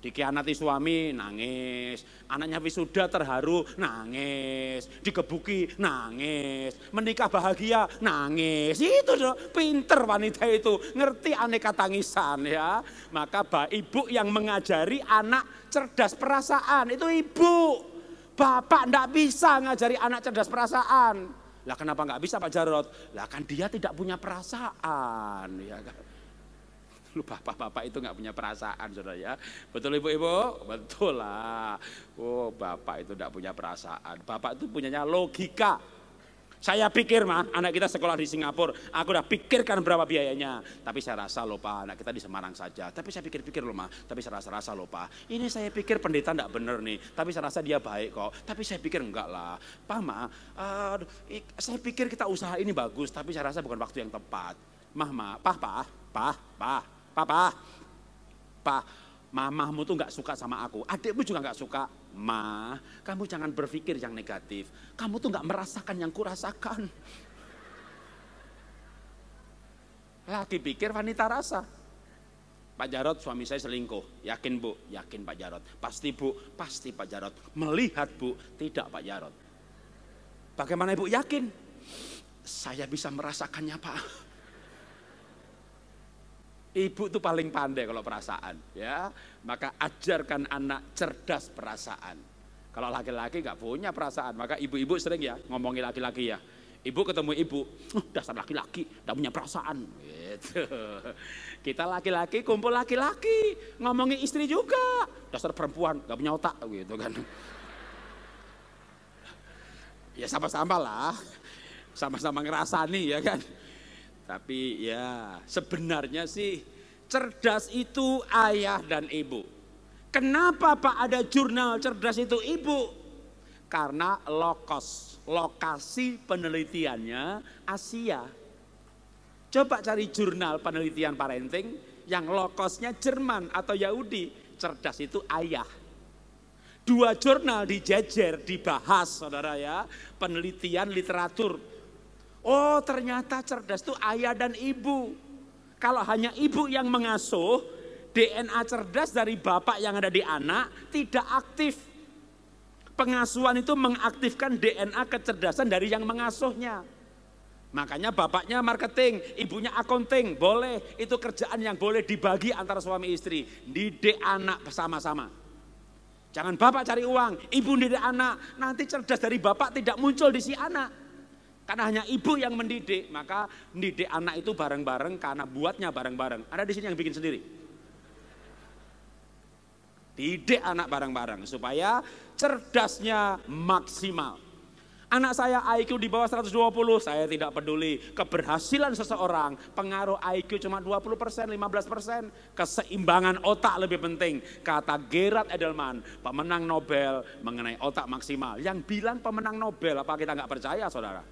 Dikhianati suami, nangis. Anaknya wisuda terharu, nangis. Dikebuki, nangis. Menikah bahagia, nangis. Itu dong, pinter wanita itu. Ngerti aneka tangisan ya. Maka ibu yang mengajari anak cerdas perasaan, itu ibu. Bapak enggak bisa ngajari anak cerdas perasaan. Lah kenapa enggak bisa Pak Jarod? Lah kan dia tidak punya perasaan. Ya kan? Lu bapak-bapak itu nggak punya perasaan saudara ya. Betul ibu-ibu? Betul lah. Oh bapak itu nggak punya perasaan. Bapak itu punyanya logika. Saya pikir mah anak kita sekolah di Singapura. Aku udah pikirkan berapa biayanya. Tapi saya rasa loh Pak, anak kita di Semarang saja. Tapi saya pikir-pikir loh mah. Tapi saya rasa loh Pak. Ini saya pikir pendeta nggak bener nih. Tapi saya rasa dia baik kok. Tapi saya pikir enggak lah. Pak mah, saya pikir kita usaha ini bagus. Tapi saya rasa bukan waktu yang tepat. Papa, mamahmu tuh gak suka sama aku, adikmu juga gak suka. Ma, kamu jangan berpikir yang negatif. Kamu tuh gak merasakan yang kurasakan. Lagi pikir wanita rasa. Pak Jarod suami saya selingkuh, yakin Bu? Yakin Pak Jarod. Pasti Bu? Pasti Pak Jarod. Melihat Bu? Tidak Pak Jarod. Bagaimana Ibu yakin? Saya bisa merasakannya Pak. Ibu itu paling pandai kalau perasaan, ya. Maka ajarkan anak cerdas perasaan. Kalau laki-laki nggak punya perasaan, maka ibu-ibu sering ya ngomongin laki-laki ya. Ibu ketemu ibu, dasar laki-laki, nggak punya perasaan. Gitu. Kita laki-laki kumpul laki-laki, ngomongin istri juga, dasar perempuan, nggak punya otak, gitu kan. Ya sama-sama lah, sama-sama ngerasani ya kan. Tapi ya sebenarnya sih cerdas itu ayah dan ibu. Kenapa Pak ada jurnal cerdas itu ibu? Karena lokasi penelitiannya Asia. Coba cari jurnal penelitian parenting yang lokosnya Jerman atau Yahudi. Cerdas itu ayah. 2 jurnal dijejer, dibahas saudara ya. Penelitian literatur. Oh ternyata cerdas itu ayah dan ibu. Kalau hanya ibu yang mengasuh, DNA cerdas dari bapak yang ada di anak tidak aktif. Pengasuhan itu mengaktifkan DNA kecerdasan dari yang mengasuhnya. Makanya bapaknya marketing, ibunya accounting, boleh. Itu kerjaan yang boleh dibagi antara suami istri. Didik anak bersama-sama. Jangan bapak cari uang, ibu didik anak. Nanti cerdas dari bapak tidak muncul di si anak. Karena hanya ibu yang mendidik, maka mendidik anak itu bareng-bareng karena buatnya bareng-bareng. Ada di sini yang bikin sendiri. Didik anak bareng-bareng supaya cerdasnya maksimal. Anak saya IQ di bawah 120, saya tidak peduli. Keberhasilan seseorang, pengaruh IQ cuma 20%, 15%. Keseimbangan otak lebih penting. Kata Gerard Edelman, pemenang Nobel mengenai otak maksimal. Yang bilang pemenang Nobel, apa kita nggak percaya saudara?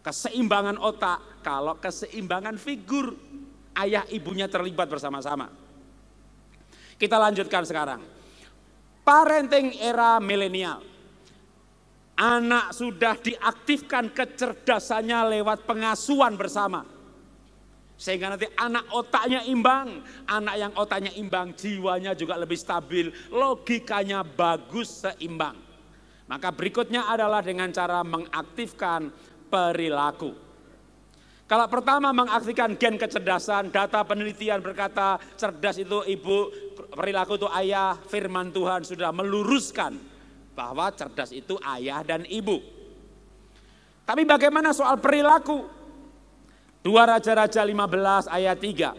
Keseimbangan otak, kalau keseimbangan figur, ayah ibunya terlibat bersama-sama. Kita lanjutkan sekarang. Parenting era milenial. Anak sudah diaktifkan kecerdasannya lewat pengasuhan bersama. Sehingga nanti anak otaknya imbang. Anak yang otaknya imbang, jiwanya juga lebih stabil. Logikanya bagus, seimbang. Maka berikutnya adalah dengan cara mengaktifkan perilaku. Kalau pertama mengaktifkan gen kecerdasan, data penelitian berkata cerdas itu ibu, perilaku itu ayah, firman Tuhan sudah meluruskan bahwa cerdas itu ayah dan ibu. Tapi bagaimana soal perilaku? 2 Raja-Raja 15 ayat 3.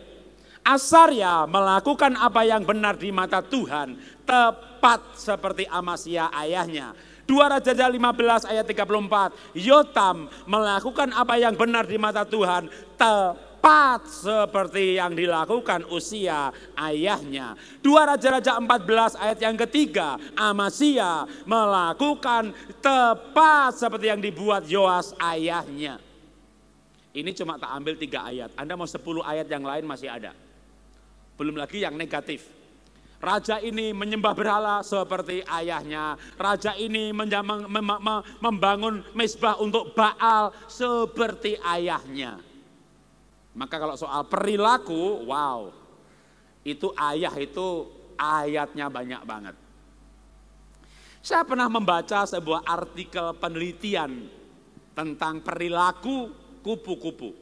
Asarya melakukan apa yang benar di mata Tuhan, tepat seperti Amasya ayahnya. 2 Raja-Raja 15 ayat 34. Yotam melakukan apa yang benar di mata Tuhan, tepat seperti yang dilakukan Usia ayahnya. 2 Raja-Raja 14 ayat yang ketiga. Amasya melakukan tepat seperti yang dibuat Yoas ayahnya. Ini cuma tak ambil 3 ayat. Anda mau 10 ayat yang lain masih ada. Belum lagi yang negatif. Raja ini menyembah berhala seperti ayahnya. Raja ini membangun mezbah untuk Baal seperti ayahnya. Maka kalau soal perilaku, wow. Itu ayah itu ayatnya banyak banget. Saya pernah membaca sebuah artikel penelitian tentang perilaku kupu-kupu.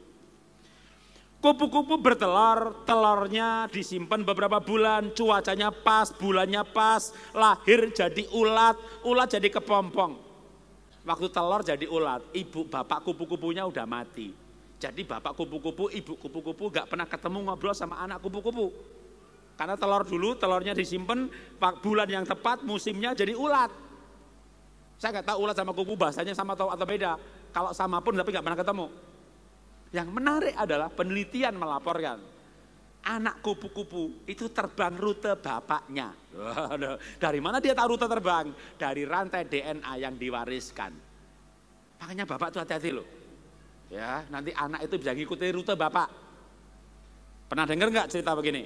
Kupu-kupu bertelur, telurnya disimpan beberapa bulan, cuacanya pas, bulannya pas, lahir jadi ulat, ulat jadi kepompong. Waktu telur jadi ulat, ibu bapak kupu-kupunya udah mati. Jadi bapak kupu-kupu, ibu kupu-kupu gak pernah ketemu ngobrol sama anak kupu-kupu. Karena telur dulu, telurnya disimpan, bulan yang tepat, musimnya jadi ulat. Saya gak tahu ulat sama kupu bahasanya sama atau beda. Kalau sama pun tapi gak pernah ketemu. Yang menarik adalah penelitian melaporkan anak kupu-kupu itu terbang rute bapaknya. Dari mana dia tahu rute terbang? Dari rantai DNA yang diwariskan. Makanya bapak tuh hati-hati loh. Ya, nanti anak itu bisa ngikuti rute bapak. Pernah dengar nggak cerita begini?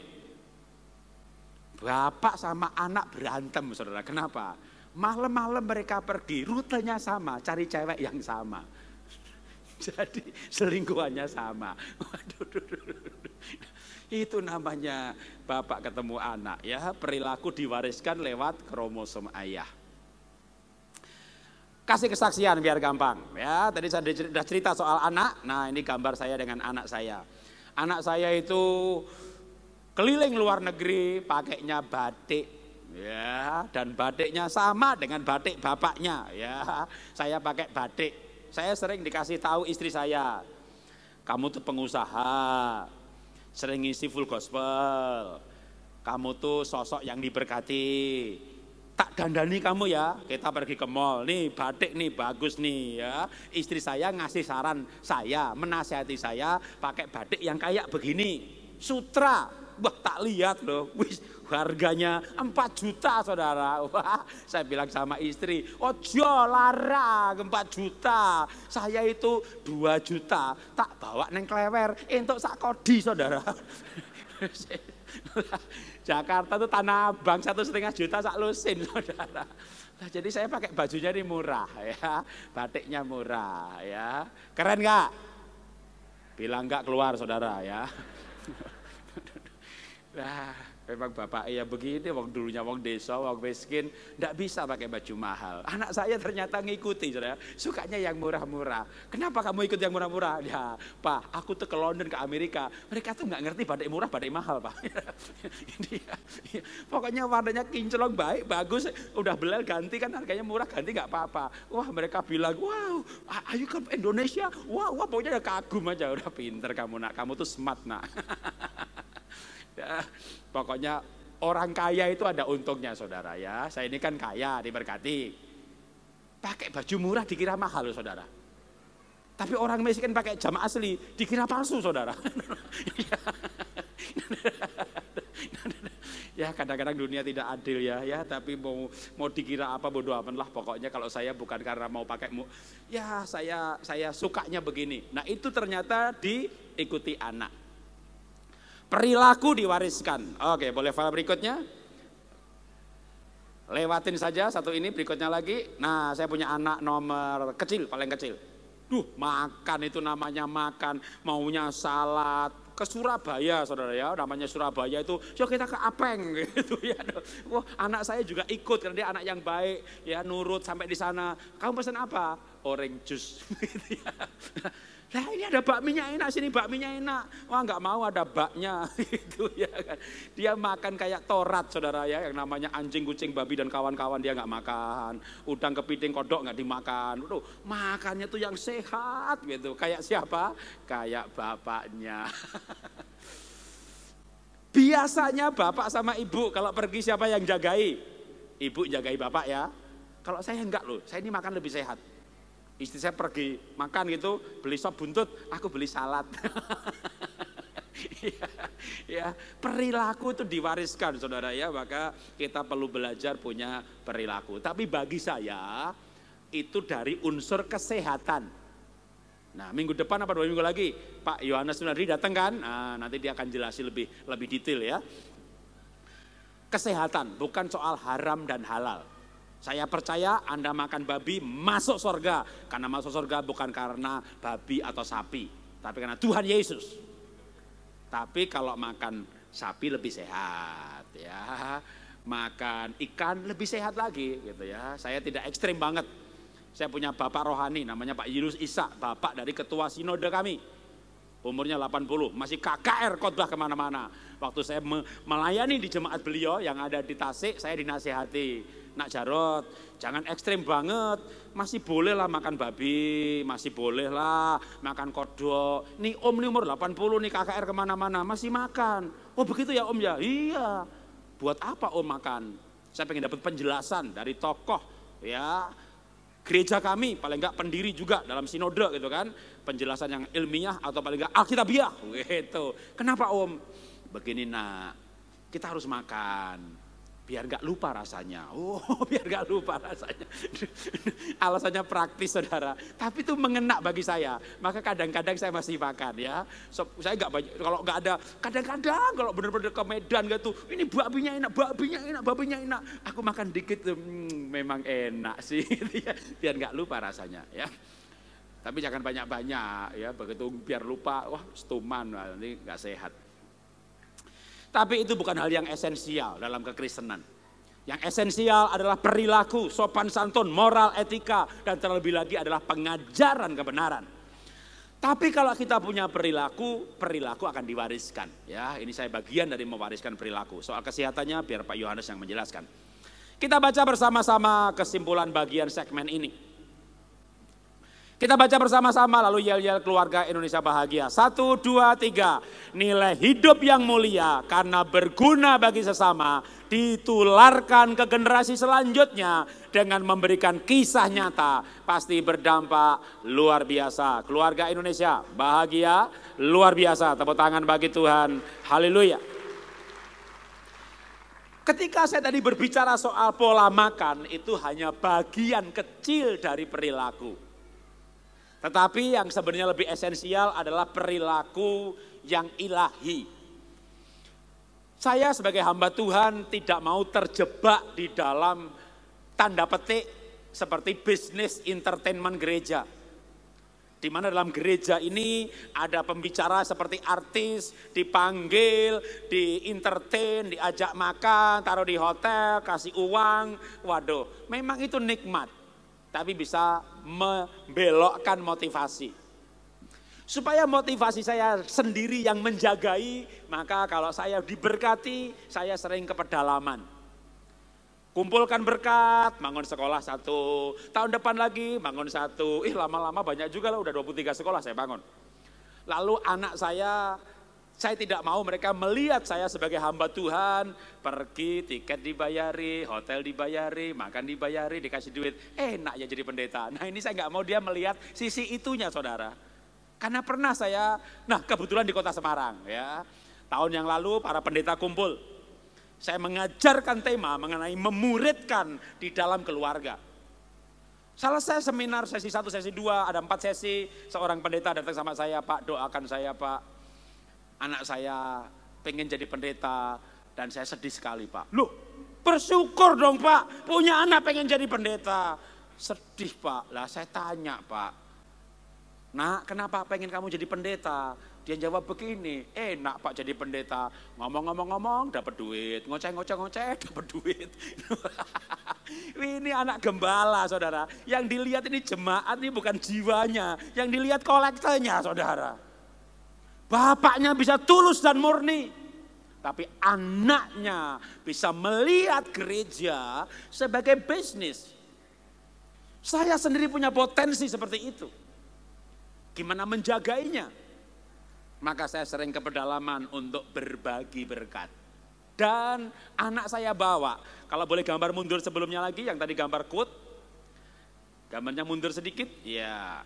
Bapak sama anak berantem, saudara. Kenapa? Malam-malam mereka pergi, rutenya sama, cari cewek yang sama. Jadi selingkuhannya sama. Waduh. Itu namanya bapak ketemu anak ya, perilaku diwariskan lewat kromosom ayah. Kasih kesaksian biar gampang ya. Tadi saya sudah cerita soal anak. Nah, ini gambar saya dengan anak saya. Anak saya itu keliling luar negeri pakainya batik Ya, dan batiknya sama dengan batik bapaknya. Ya, saya pakai batik. Saya sering dikasih tahu istri saya, kamu tuh pengusaha, sering ngisi full gospel, kamu tuh sosok yang diberkati. Tak dandani kamu ya, kita pergi ke mall, nih batik nih bagus nih ya. Istri saya ngasih saran saya, menasihati saya pakai batik yang kayak begini. Sutra, wah tak lihat loh, wis harganya 4 juta saudara. Wah, saya bilang sama istri, ojo larang 4 juta, saya itu 2 juta, tak bawa neng klewer, entuk sak kodi saudara. Jakarta tuh Tanah Abang 1,5 juta sak lusin saudara. Nah, jadi saya pakai bajunya ini murah ya, batiknya murah ya. Keren nggak? Bilang nggak keluar saudara ya. Nah, memang bapak ya begini, wong dulunya wong desa, wong miskin, nggak bisa pakai baju mahal. Anak saya ternyata ngikuti, saudara, sukanya yang murah-murah. Kenapa kamu ikut yang murah-murah? Ya, Pak, aku tuh ke London, ke Amerika, mereka tuh nggak ngerti batik murah, batik mahal, Pak. Pokoknya warnanya kinclong, baik, bagus, udah belel ganti kan harganya murah, ganti nggak apa-apa. Wah, mereka bilang, wow, ayo ke Indonesia, wah, pokoknya kagum aja, udah pinter kamu nak, kamu tuh smart nak. Ya, pokoknya orang kaya itu ada untungnya saudara ya. Saya ini kan kaya, diberkati. Pakai baju murah dikira mahal loh saudara. Tapi orang miskin pakai jam asli dikira palsu saudara. Ya kadang-kadang dunia tidak adil ya, tapi mau dikira apa bodoh amat lah. Pokoknya kalau saya bukan karena mau pakai, ya saya sukanya begini. Nah itu ternyata diikuti anak. Perilaku diwariskan. Oke, boleh file berikutnya. Lewatin saja satu ini, berikutnya lagi. Nah, saya punya anak nomor kecil, paling kecil. Makan itu namanya makan, maunya salad. Ke Surabaya, saudara ya, namanya Surabaya itu, yuk kita ke Apeng gitu ya. Wah, anak saya juga ikut karena dia anak yang baik, ya nurut sampai di sana. Kamu pesan apa? Orange juice. Gitu ya. Nah ini ada bakminya enak, sini bakminya enak. Wah nggak mau ada baknya gitu ya kan. Dia makan kayak torat saudara ya, yang namanya anjing, kucing, babi dan kawan-kawan dia nggak makan. Udang, kepiting, kodok nggak dimakan. Makannya tuh yang sehat gitu. Kayak siapa? Kayak bapaknya. Biasanya bapak sama ibu kalau pergi siapa yang jagai? Ibu jagai bapak ya. Kalau saya enggak loh, saya ini makan lebih sehat. Istri saya pergi makan gitu, beli sop buntut, aku beli salad. ya, perilaku itu diwariskan saudara ya, maka kita perlu belajar punya perilaku. Tapi bagi saya itu dari unsur kesehatan. Nah minggu depan apa 2 minggu lagi Pak Yohanes Sunardi datang kan, nah, nanti dia akan jelasin lebih detail ya. Kesehatan bukan soal haram dan halal. Saya percaya Anda makan babi masuk surga. Karena masuk surga bukan karena babi atau sapi, tapi karena Tuhan Yesus. Tapi kalau makan sapi lebih sehat ya. Makan ikan lebih sehat lagi gitu ya. Saya tidak ekstrim banget. Saya punya bapak rohani namanya Pak Yunus Isa, bapak dari ketua sinode kami. Umurnya 80, masih KKR khotbah kemana-mana. Waktu saya melayani di jemaat beliau yang ada di Tasik, saya dinasihati. Nak Jarot, jangan ekstrim banget, masih boleh lah makan babi, masih boleh lah makan kodok. Nih om nih umur 80 nih KKR kemana-mana, masih makan. Oh begitu ya om ya? Iya. Buat apa om makan? Saya pengen dapat penjelasan dari tokoh ya. Gereja kami paling enggak pendiri juga dalam sinode gitu kan. Penjelasan yang ilmiah atau paling enggak alkitabiah gitu. Kenapa om? Begini nak, kita harus makan. Biar gak lupa rasanya. Oh biar gak lupa rasanya. Alasannya praktis saudara. Tapi itu mengena bagi saya. Maka kadang-kadang saya masih makan ya. Saya gak banyak, kalau gak ada. Kadang-kadang kalau benar-benar ke Medan gitu. Ini babinya enak, babinya enak. Aku makan dikit memang enak sih. Biar gak lupa rasanya ya. Tapi jangan banyak-banyak ya. Begitu biar lupa, wah stuman nanti gak sehat. Tapi itu bukan hal yang esensial dalam kekristenan. Yang esensial adalah perilaku, sopan santun, moral, etika, dan terlebih lagi adalah pengajaran kebenaran. Tapi kalau kita punya perilaku, perilaku akan diwariskan. Ya, ini saya bagian dari mewariskan perilaku. Soal kesehatannya biar Pak Yohanes yang menjelaskan. Kita baca bersama-sama kesimpulan bagian segmen ini. Kita baca bersama-sama lalu yel-yel keluarga Indonesia bahagia. 1, 2, 3. Nilai hidup yang mulia karena berguna bagi sesama ditularkan ke generasi selanjutnya dengan memberikan kisah nyata. Pasti berdampak luar biasa. Keluarga Indonesia bahagia luar biasa. Tepuk tangan bagi Tuhan. Haleluya. Ketika saya tadi berbicara soal pola makan itu hanya bagian kecil dari perilaku. Tetapi yang sebenarnya lebih esensial adalah perilaku yang ilahi. Saya sebagai hamba Tuhan tidak mau terjebak di dalam tanda petik seperti bisnis entertainment gereja. Di mana dalam gereja ini ada pembicara seperti artis, dipanggil, di entertain, diajak makan, taruh di hotel, kasih uang. Waduh, memang itu nikmat. Tapi bisa membelokkan motivasi. Supaya motivasi saya sendiri yang menjagai, maka kalau saya diberkati, saya sering ke pedalaman. Kumpulkan berkat, bangun sekolah 1, tahun depan lagi bangun 1, lama-lama banyak juga lah, udah 23 sekolah saya bangun. Lalu anak saya tidak mau mereka melihat saya sebagai hamba Tuhan, pergi, tiket dibayari, hotel dibayari, makan dibayari, dikasih duit, enak ya jadi pendeta. Nah ini saya nggak mau dia melihat sisi itunya saudara. Karena pernah saya, kebetulan di kota Semarang ya, tahun yang lalu para pendeta kumpul. Saya mengajarkan tema mengenai memuridkan di dalam keluarga. Selesai seminar sesi 1, sesi 2, ada 4 sesi, seorang pendeta datang sama saya, Pak doakan saya Pak. Anak saya pengen jadi pendeta dan saya sedih sekali Pak. Loh bersyukur dong Pak, punya anak pengen jadi pendeta. Sedih Pak, lah saya tanya Pak. Nak kenapa pengen kamu jadi pendeta? Dia jawab begini, enak Pak jadi pendeta. Ngomong-ngomong dapat duit, ngoceh-ngoceh dapat duit. Ini anak gembala saudara. Yang dilihat ini jemaat ini bukan jiwanya, yang dilihat kolektenya saudara. Bapaknya bisa tulus dan murni, tapi anaknya bisa melihat gereja sebagai bisnis. Saya sendiri punya potensi seperti itu. Gimana menjagainya? Maka saya sering ke pedalaman untuk berbagi berkat. Dan anak saya bawa, kalau boleh gambar mundur sebelumnya lagi, yang tadi gambar quote. Gambarnya mundur sedikit, ya.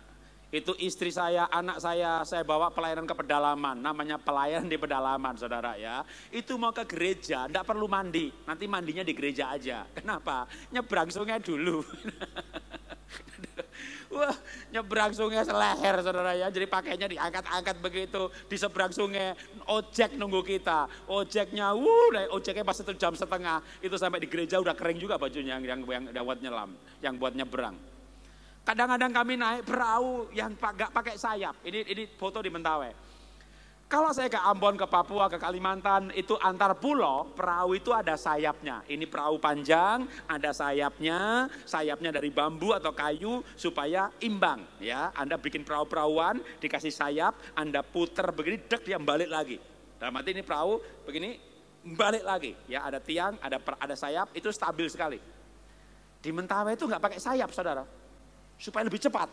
Itu istri saya, anak saya bawa pelayanan ke pedalaman, namanya pelayanan di pedalaman saudara ya. Itu mau ke gereja, enggak perlu mandi, nanti mandinya di gereja aja. Kenapa? Nyebrang sungai dulu. Wah, nyebrang sungai seleher saudara ya, jadi pakainya diangkat-angkat begitu, di seberang sungai, ojek nunggu kita. Ojeknya, ojeknya pas 1,5 jam, itu sampai di gereja udah kering juga bajunya yang buat nyelam, yang buat nyebrang. Kadang-kadang kami naik perahu yang gak pakai sayap. Ini foto di Mentawai. Kalau saya ke Ambon, ke Papua, ke Kalimantan, itu antar pulau, perahu itu ada sayapnya. Ini perahu panjang, ada sayapnya dari bambu atau kayu supaya imbang. Ya, Anda bikin perahu-perahuan, dikasih sayap, Anda puter begini, dia balik lagi. Dalam arti ini perahu begini, balik lagi. Ya, ada tiang, ada sayap, itu stabil sekali. Di Mentawai itu nggak pakai sayap, saudara. Supaya lebih cepat.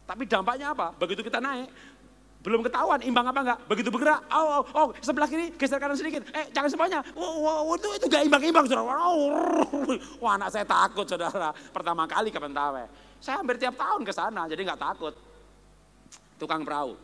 Tapi dampaknya apa? Begitu kita naik, belum ketahuan imbang apa enggak. Begitu bergerak, sebelah kiri geser kanan sedikit. Jangan semuanya. Itu gak imbang-imbang saudara. Wah, anak saya takut saudara. Pertama kali ke Mentawai. Saya hampir tiap tahun ke sana, jadi gak takut. Tukang perahu.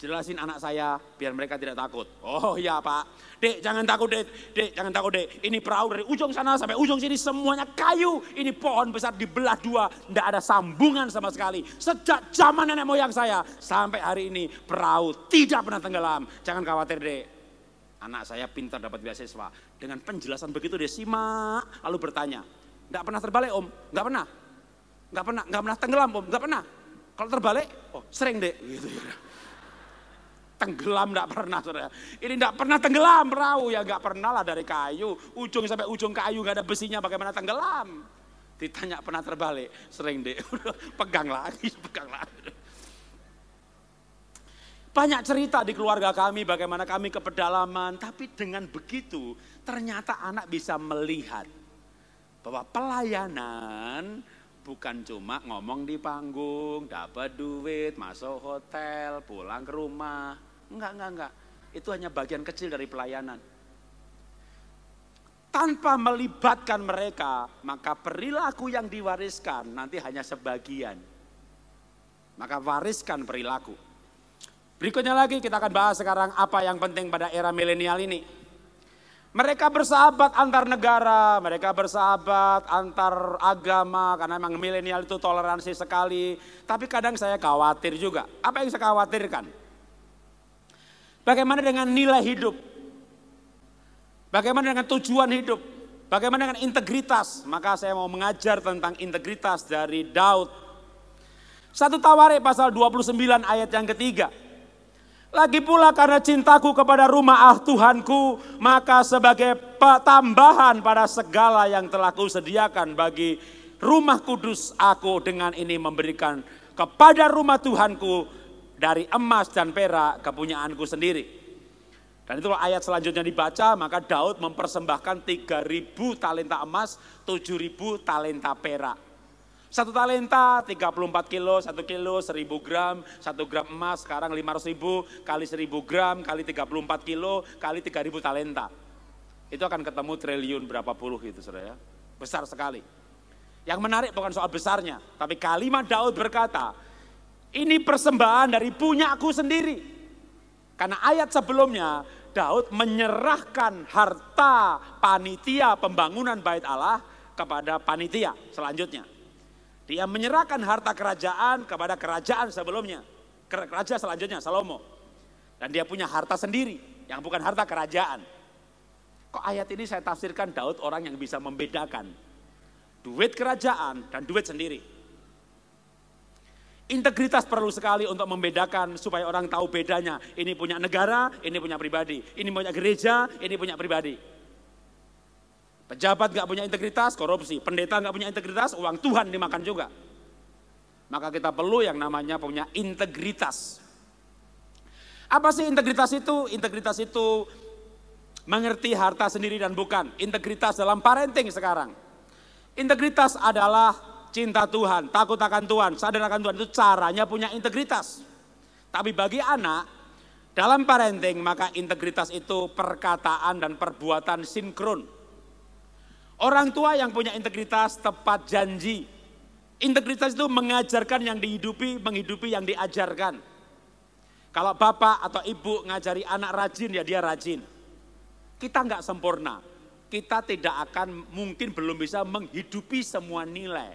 Jelasin anak saya biar mereka tidak takut. Oh iya Pak. Dek jangan takut dek jangan takut dek. Ini perahu dari ujung sana sampai ujung sini semuanya kayu. Ini pohon besar dibelah 2. Tidak ada sambungan sama sekali. Sejak zaman nenek moyang saya sampai hari ini perahu tidak pernah tenggelam. Jangan khawatir dek. Anak saya pintar dapat beasiswa. Dengan penjelasan begitu dia simak lalu bertanya. Tidak pernah terbalik om? Tidak pernah. Nggak pernah tenggelam om? Nggak pernah. Kalau terbalik? Oh sering dek. Gitu ya. Tenggelam enggak pernah saudara. Ini enggak pernah tenggelam perahu ya, enggak pernah lah dari kayu. Ujung sampai ujung kayu enggak ada besinya bagaimana tenggelam. Ditanya pernah terbalik, sering deh. Pegang lagi. Banyak cerita di keluarga kami bagaimana kami ke pedalaman. Tapi dengan begitu ternyata anak bisa melihat bahwa pelayanan bukan cuma ngomong di panggung, dapat duit, masuk hotel, pulang ke rumah. Enggak. Itu hanya bagian kecil dari pelayanan. Tanpa melibatkan mereka, maka perilaku yang diwariskan nanti hanya sebagian. Maka wariskan perilaku. Berikutnya lagi kita akan bahas sekarang apa yang penting pada era milenial ini. Mereka bersahabat antar negara, mereka bersahabat antar agama, karena memang milenial itu toleransi sekali. Tapi kadang saya khawatir juga. Apa yang saya khawatirkan? Bagaimana dengan nilai hidup? Bagaimana dengan tujuan hidup? Bagaimana dengan integritas? Maka saya mau mengajar tentang integritas dari Daud. 1 Tawarik pasal 29 ayat yang ketiga. Lagi pula karena cintaku kepada rumah Tuhanku, maka sebagai tambahan pada segala yang telah kusediakan bagi rumah kudus aku dengan ini memberikan kepada rumah Tuhanku dari emas dan perak kepunyaanku sendiri. Dan itulah ayat selanjutnya dibaca, maka Daud mempersembahkan 3.000 talenta emas, 7.000 talenta perak. 1 talenta 34 kilo, 1 kilo 1.000 gram, 1 gram emas sekarang 500.000 kali 1.000 gram kali 34 kilo kali 3.000 talenta. Itu akan ketemu triliun berapa puluh gitu saudara ya. Besar sekali. Yang menarik bukan soal besarnya, tapi kalimat Daud berkata, ini persembahan dari punyaku sendiri. Karena ayat sebelumnya Daud menyerahkan harta panitia pembangunan bait Allah kepada panitia selanjutnya. Dia menyerahkan harta kerajaan kepada kerajaan sebelumnya. Raja selanjutnya, Salomo. Dan dia punya harta sendiri yang bukan harta kerajaan. Kok ayat ini saya tafsirkan Daud orang yang bisa membedakan duit kerajaan dan duit sendiri. Integritas perlu sekali untuk membedakan supaya orang tahu bedanya. Ini punya negara, ini punya pribadi. Ini punya gereja, ini punya pribadi. Pejabat gak punya integritas, korupsi. Pendeta gak punya integritas, uang Tuhan dimakan juga. Maka kita perlu yang namanya punya integritas. Apa sih integritas itu? Integritas itu mengerti harta sendiri dan bukan. Integritas dalam parenting sekarang. Integritas adalah cinta Tuhan, takut akan Tuhan, sadar akan Tuhan. Itu caranya punya integritas. Tapi bagi anak, dalam parenting maka integritas itu perkataan dan perbuatan sinkron. Orang tua yang punya integritas tepat janji. Integritas itu mengajarkan yang dihidupi, menghidupi yang diajarkan. Kalau bapak atau ibu ngajari anak rajin, ya dia rajin. Kita nggak sempurna. Kita tidak akan mungkin belum bisa menghidupi semua nilai.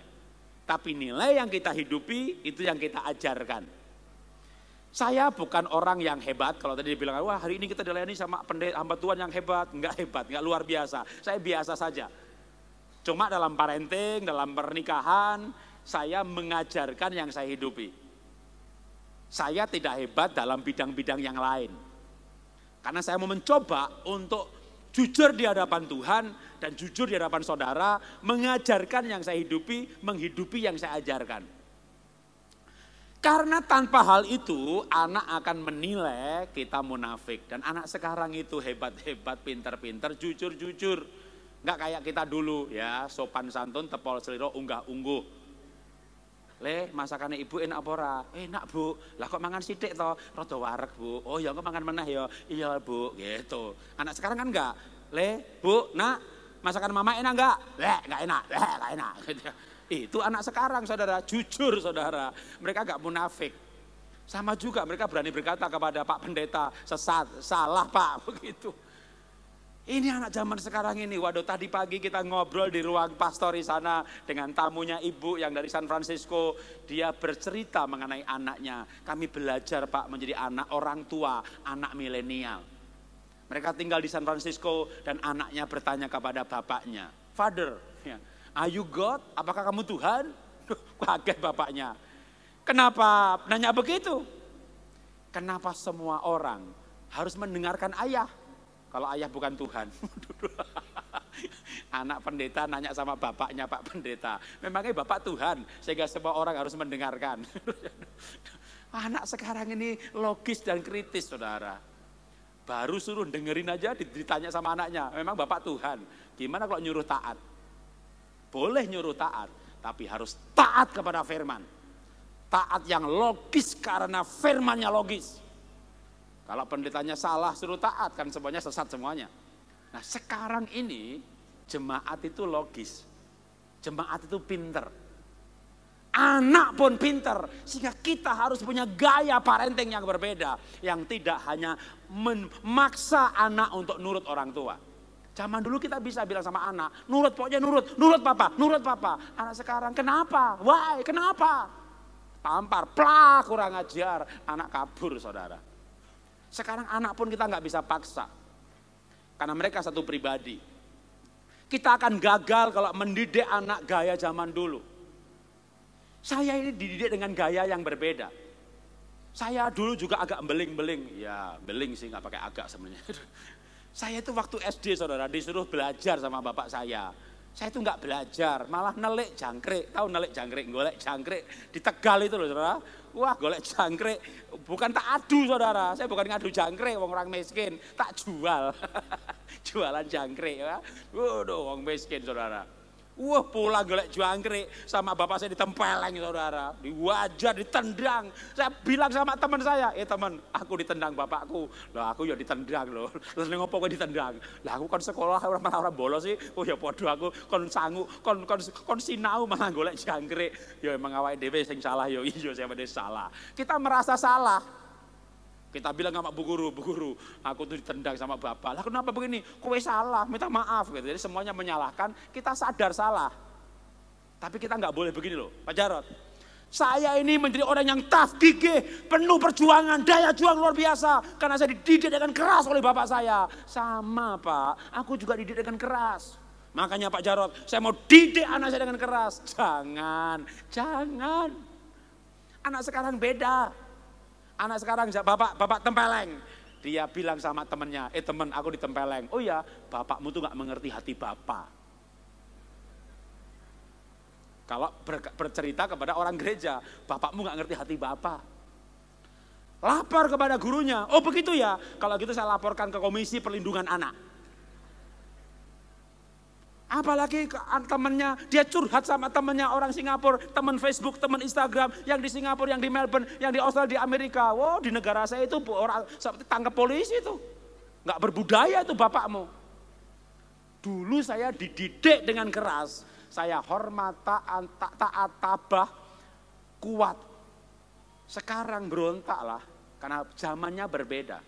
Tapi nilai yang kita hidupi, itu yang kita ajarkan. Saya bukan orang yang hebat. Kalau tadi dibilang, wah hari ini kita dilayani sama hamba Tuhan yang hebat. Enggak hebat, enggak luar biasa. Saya biasa saja. Cuma dalam parenting, dalam pernikahan, saya mengajarkan yang saya hidupi. Saya tidak hebat dalam bidang-bidang yang lain. Karena saya mau mencoba untuk jujur di hadapan Tuhan dan jujur di hadapan saudara, mengajarkan yang saya hidupi, menghidupi yang saya ajarkan. Karena tanpa hal itu, anak akan menilai kita munafik. Dan anak sekarang itu hebat-hebat, pinter-pinter, jujur-jujur. Enggak kayak kita dulu ya, sopan santun, tepol seliro, unggah-ungguh. Le, masakannya ibu enak apa ora? Enak bu, lah kok mangan sidik toh, rada wareg bu. Oh ya kok mangan meneh ya, iya bu, gitu. Anak sekarang kan enggak, le, bu, nak, masakan mama enak enggak? Enggak enak, enggak enak. Itu anak sekarang saudara, jujur saudara, mereka enggak munafik. Sama juga mereka berani berkata kepada Pak Pendeta, sesat, salah Pak, begitu. Ini anak zaman sekarang ini. Waduh, tadi pagi kita ngobrol di ruang pastori sana dengan tamunya ibu yang dari San Francisco. Dia bercerita mengenai anaknya. Kami belajar Pak menjadi anak orang tua, anak milenial. Mereka tinggal di San Francisco dan anaknya bertanya kepada bapaknya, Father, are you God? Apakah kamu Tuhan? Kaget bapaknya. Kenapa nanya begitu? Kenapa semua orang harus mendengarkan ayah? Kalau ayah bukan Tuhan. Anak pendeta nanya sama bapaknya, Pak Pendeta. Memangnya bapak Tuhan, sehingga semua orang harus mendengarkan. Anak sekarang ini logis dan kritis, saudara. Baru suruh dengerin aja ditanya sama anaknya, memang Bapak Tuhan, gimana kalau nyuruh taat? Boleh nyuruh taat, tapi harus taat kepada firman. Taat yang logis karena firmannya logis. Kalau pendetanya salah suruh taat, kan semuanya sesat semuanya. Nah sekarang ini jemaat itu logis. Jemaat itu pinter. Anak pun pinter. Sehingga kita harus punya gaya parenting yang berbeda. Yang tidak hanya memaksa anak untuk nurut orang tua. Zaman dulu kita bisa bilang sama anak, nurut pokoknya nurut papa, nurut papa. Anak sekarang kenapa? Why? Kenapa? Tampar, plak, kurang ajar. Anak kabur, saudara. Sekarang anak pun kita nggak bisa paksa. Karena mereka satu pribadi. Kita akan gagal kalau mendidik anak gaya zaman dulu. Saya ini dididik dengan gaya yang berbeda. Saya dulu juga agak beling-beling. Ya beling sih, nggak pakai agak sebenarnya. Saya itu waktu SD, saudara, disuruh belajar sama bapak saya. Saya itu nggak belajar, malah nelik jangkrik. Tahu nelik jangkrik, golek jangkrik di Tegal itu loh, saudara. Wah, golek jangkrik, bukan tak adu, saudara. Saya bukan ngadu jangkrik, orang miskin, tak jual. Jualan jangkrik, ya. Waduh, orang miskin, saudara. Wah, pulang golek jangkrik sama bapak saya ditempeleng, saudara. Diwajar, ditendang. Saya bilang sama teman saya, teman, aku ditendang bapakku. Lah aku ya ditendang loh. Terus ngopo kok ditendang? Lah aku kan sekolah orang bolos sih. Oh ya podo aku kon sangu, kon sinau malah golek jangkrik. Ya emang awake dhewe sing salah ya iya saya salah. Kita merasa salah. Kita bilang sama bu guru, aku tuh ditendang sama bapak. Lah kenapa begini? Kowe salah, minta maaf gitu. Jadi semuanya menyalahkan, kita sadar salah. Tapi kita nggak boleh begini loh, Pak Jarot. Saya ini menjadi orang yang tough, gigih, penuh perjuangan, daya juang luar biasa. Karena saya dididik dengan keras oleh bapak saya. Sama Pak, aku juga dididik dengan keras. Makanya Pak Jarot, saya mau didik anak saya dengan keras. Jangan. Anak sekarang beda. Anak sekarang, bapak tempeleng. Dia bilang sama temennya, temen aku ditempeleng. Oh ya, bapakmu tuh gak mengerti hati bapak. Kalau bercerita kepada orang gereja, bapakmu gak ngerti hati bapak. Lapor kepada gurunya, oh begitu ya. Kalau gitu saya laporkan ke Komisi Perlindungan Anak. Apalagi temennya, dia curhat sama temennya orang Singapura, teman Facebook, teman Instagram, yang di Singapura, yang di Melbourne, yang di Australia, di Amerika. Wow, di negara saya itu orang tangkap polisi itu. Nggak berbudaya itu bapakmu. Dulu saya dididik dengan keras. Saya hormat, taat, tabah, kuat. Sekarang berontak lah, karena zamannya berbeda.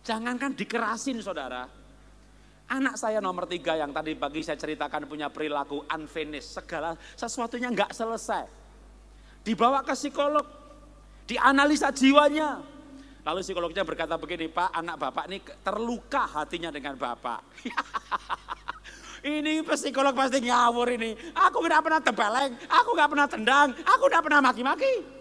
Jangankan dikerasin, saudara. Anak saya nomor 3 yang tadi pagi saya ceritakan punya perilaku unfinished. Segala sesuatunya nggak selesai. Dibawa ke psikolog. Dianalisa jiwanya. Lalu psikolognya berkata begini, Pak, anak bapak ini terluka hatinya dengan bapak. Ini psikolog pasti ngawur ini. Aku nggak pernah tempeleng, aku nggak pernah tendang, aku nggak pernah maki-maki.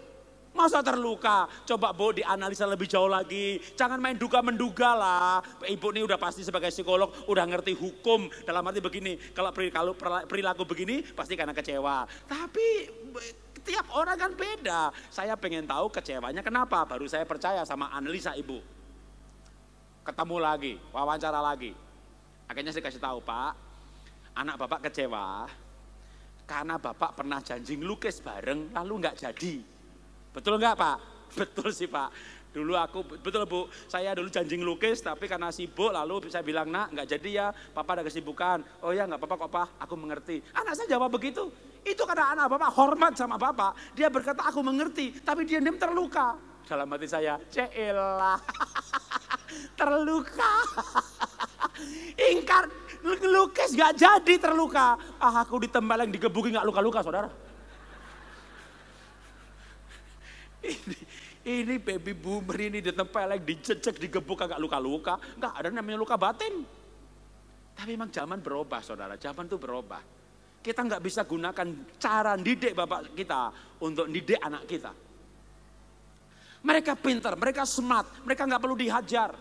Masa terluka? Coba Bu dianalisa lebih jauh lagi. Jangan main duga-menduga lah. Ibu ini udah pasti sebagai psikolog udah ngerti hukum. Dalam arti begini, kalau perilaku begini pasti karena kecewa. Tapi tiap orang kan beda. Saya pengen tahu kecewanya kenapa. Baru saya percaya sama analisa ibu. Ketemu lagi, wawancara lagi. Akhirnya saya kasih tahu, Pak, anak bapak kecewa karena bapak pernah janji ngelukis bareng lalu nggak jadi. Betul enggak Pak? Betul sih Pak. Dulu aku, betul Bu, saya dulu janji ngelukis tapi karena sibuk lalu saya bilang, nak nggak jadi ya, Papa ada kesibukan. Oh ya nggak apa-apa kok Pak, aku mengerti. Anak saya jawab begitu. Itu karena anak Bapak hormat sama Bapak. Dia berkata aku mengerti, tapi dia diam terluka. Dalam hati saya, ceelah. Terluka. Ingkar, ngelukis nggak jadi terluka. Aku ditempeleng, digebukin nggak luka-luka saudara. Ini baby boomer ini ditempeleng, dicecek, digebuk agak luka-luka. Enggak ada namanya luka batin. Tapi memang zaman berubah saudara, zaman itu berubah. Kita nggak bisa gunakan cara didik bapak kita untuk didik anak kita. Mereka pintar, mereka smart, mereka nggak perlu dihajar.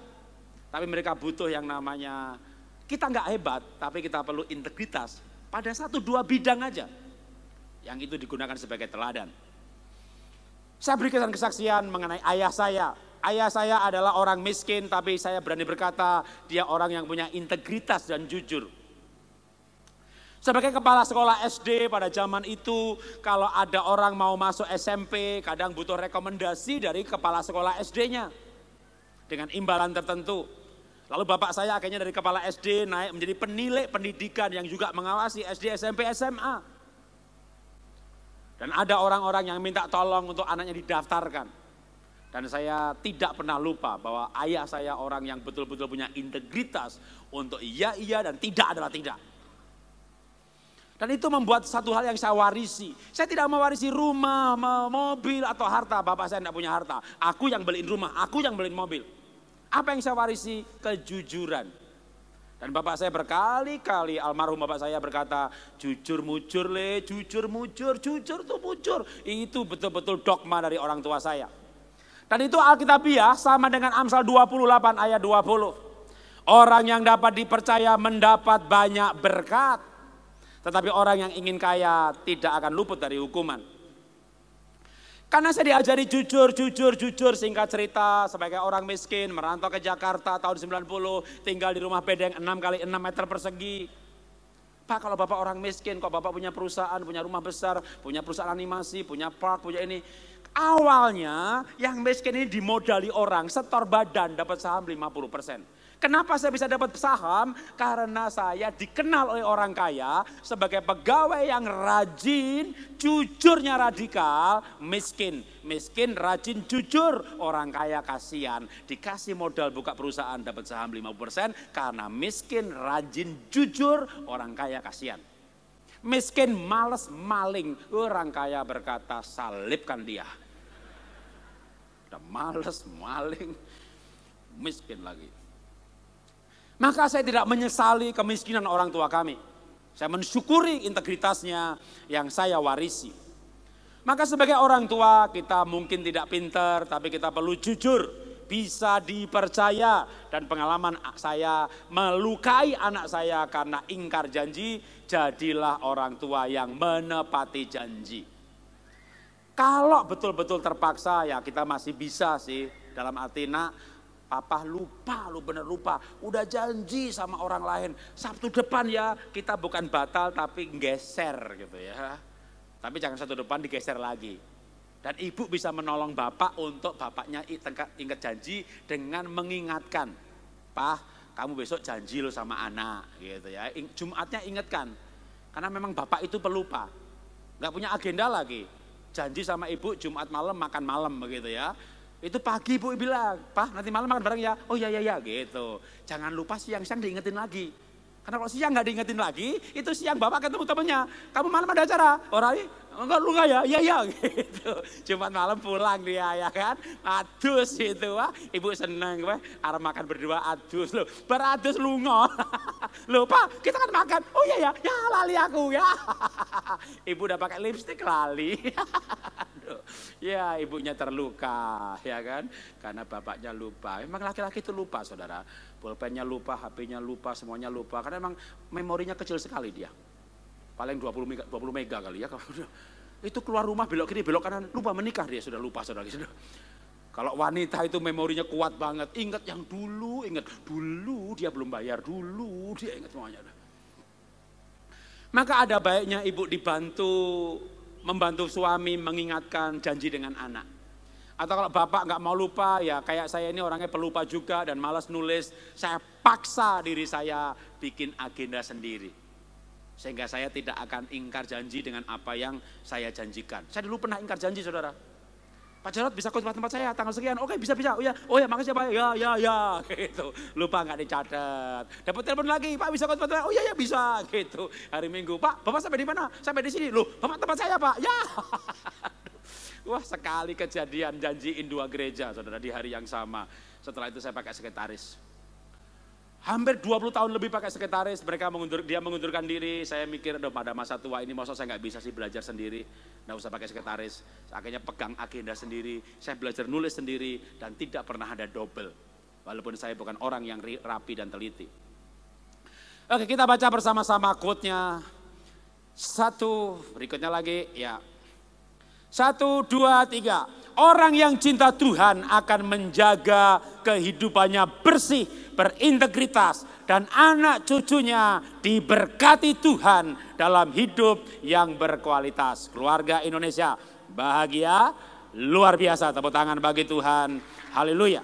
Tapi mereka butuh yang namanya, kita nggak hebat, tapi kita perlu integritas. Pada 1-2 bidang aja. Yang itu digunakan sebagai teladan. Saya berikan kesaksian mengenai ayah saya. Ayah saya adalah orang miskin, tapi saya berani berkata dia orang yang punya integritas dan jujur. Sebagai kepala sekolah SD pada zaman itu, kalau ada orang mau masuk SMP, kadang butuh rekomendasi dari kepala sekolah SD-nya. Dengan imbalan tertentu. Lalu bapak saya akhirnya dari kepala SD naik menjadi penilai pendidikan yang juga mengawasi SD, SMP, SMA. Dan ada orang-orang yang minta tolong untuk anaknya didaftarkan. Dan saya tidak pernah lupa bahwa ayah saya orang yang betul-betul punya integritas untuk iya dan tidak adalah tidak. Dan itu membuat satu hal yang saya warisi. Saya tidak mewarisi rumah, mobil atau harta. Bapak saya tidak punya harta. Aku yang beliin rumah, aku yang beliin mobil. Apa yang saya warisi? Kejujuran. Dan bapak saya berkali-kali, almarhum bapak saya berkata, jujur mujur le, jujur mujur, jujur tuh mujur. Itu betul-betul dogma dari orang tua saya. Dan itu Alkitabiah sama dengan Amsal 28 ayat 20. Orang yang dapat dipercaya mendapat banyak berkat. Tetapi orang yang ingin kaya tidak akan luput dari hukuman. Karena saya diajari jujur, singkat cerita sebagai orang miskin merantau ke Jakarta tahun 90, tinggal di rumah bedeng 6 kali 6 meter persegi. Pak, kalau bapak orang miskin, kok bapak punya perusahaan, punya rumah besar, punya perusahaan animasi, punya park, punya ini. Awalnya yang miskin ini dimodali orang, setor badan dapat saham 50%. Kenapa saya bisa dapat saham? Karena saya dikenal oleh orang kaya sebagai pegawai yang rajin, jujurnya radikal, miskin. Miskin, rajin, jujur. Orang kaya kasihan, dikasih modal buka perusahaan dapat saham 50%. Karena miskin, rajin, jujur, orang kaya kasihan. Miskin, males, maling. Orang kaya berkata salibkan dia. Udah males, maling, miskin lagi. Maka saya tidak menyesali kemiskinan orang tua kami. Saya mensyukuri integritasnya yang saya warisi. Maka sebagai orang tua kita mungkin tidak pintar, tapi kita perlu jujur, bisa dipercaya. Dan pengalaman saya melukai anak saya karena ingkar janji, jadilah orang tua yang menepati janji. Kalau betul-betul terpaksa ya kita masih bisa sih, dalam arti nak, papa lupa, lu bener lupa. Udah janji sama orang lain. Sabtu depan ya kita bukan batal tapi geser gitu ya. Tapi jangan Sabtu depan digeser lagi. Dan ibu bisa menolong bapak untuk bapaknya ingat janji dengan mengingatkan. Pak, kamu besok janji lo sama anak gitu ya. Jumatnya ingatkan. Karena memang bapak itu pelupa. Gak punya agenda lagi. Janji sama ibu Jumat malam makan malam begitu ya. Itu pagi ibu bilang, Pak nanti malam makan bareng ya. Oh ya gitu. Jangan lupa siang-siang diingetin lagi. Karena kalau siang gak diingetin lagi, itu siang bapak ketemu temennya. Kamu malam ada acara? Orang enggak lu enggak ya? Iya gitu. Jumat malam pulang dia ya kan. Adus itu wah. Ibu seneng wah. Arep makan berdua adus loh. Beradus lungo. Loh Pak kita kan makan. Oh iya ya. Ya lali aku ya. Ibu udah pakai lipstik lali. Ya ibunya terluka ya kan. Karena bapaknya lupa. Memang laki-laki itu lupa saudara. Pulpennya lupa, HP-nya lupa, semuanya lupa. Karena memang memorinya kecil sekali dia. Paling 20 mega kali ya. Itu keluar rumah belok kiri, belok kanan. Lupa menikah dia sudah lupa saudara. Kalau wanita itu memorinya kuat banget. Ingat yang dulu, ingat dulu dia belum bayar. Dulu dia ingat semuanya. Maka ada baiknya ibu membantu suami mengingatkan janji dengan anak. Atau kalau bapak nggak mau lupa ya kayak saya ini orangnya pelupa juga dan malas nulis. Saya paksa diri saya bikin agenda sendiri. Sehingga saya tidak akan ingkar janji dengan apa yang saya janjikan. Saya dulu pernah ingkar janji saudara. Pak Jarod bisa ke tempat saya tanggal sekian. Oke bisa. Oh ya makasih Pak. Ya gitu. Lupa nggak dicatat. Dapat telepon lagi. Pak bisa ke tempat saya. Oh ya bisa gitu. Hari Minggu. Pak Bapak sampai di mana? Sampai di sini. Loh Bapak tempat saya Pak. Ya. Wah sekali kejadian janjiin 2 gereja saudara di hari yang sama. Setelah itu saya pakai sekretaris. Hampir 20 tahun lebih pakai sekretaris. Dia mengundurkan diri. Saya mikir pada masa tua ini masa saya nggak bisa sih belajar sendiri. Nggak usah pakai sekretaris. Akhirnya pegang agenda sendiri. Saya belajar nulis sendiri. Dan tidak pernah ada double. Walaupun saya bukan orang yang rapi dan teliti. Oke kita baca bersama-sama quote-nya. 1, berikutnya lagi ya. 1, 2, 3. Orang yang cinta Tuhan akan menjaga kehidupannya bersih, berintegritas, dan anak cucunya diberkati Tuhan dalam hidup yang berkualitas. Keluarga Indonesia bahagia, luar biasa. Tepuk tangan bagi Tuhan. Haleluya.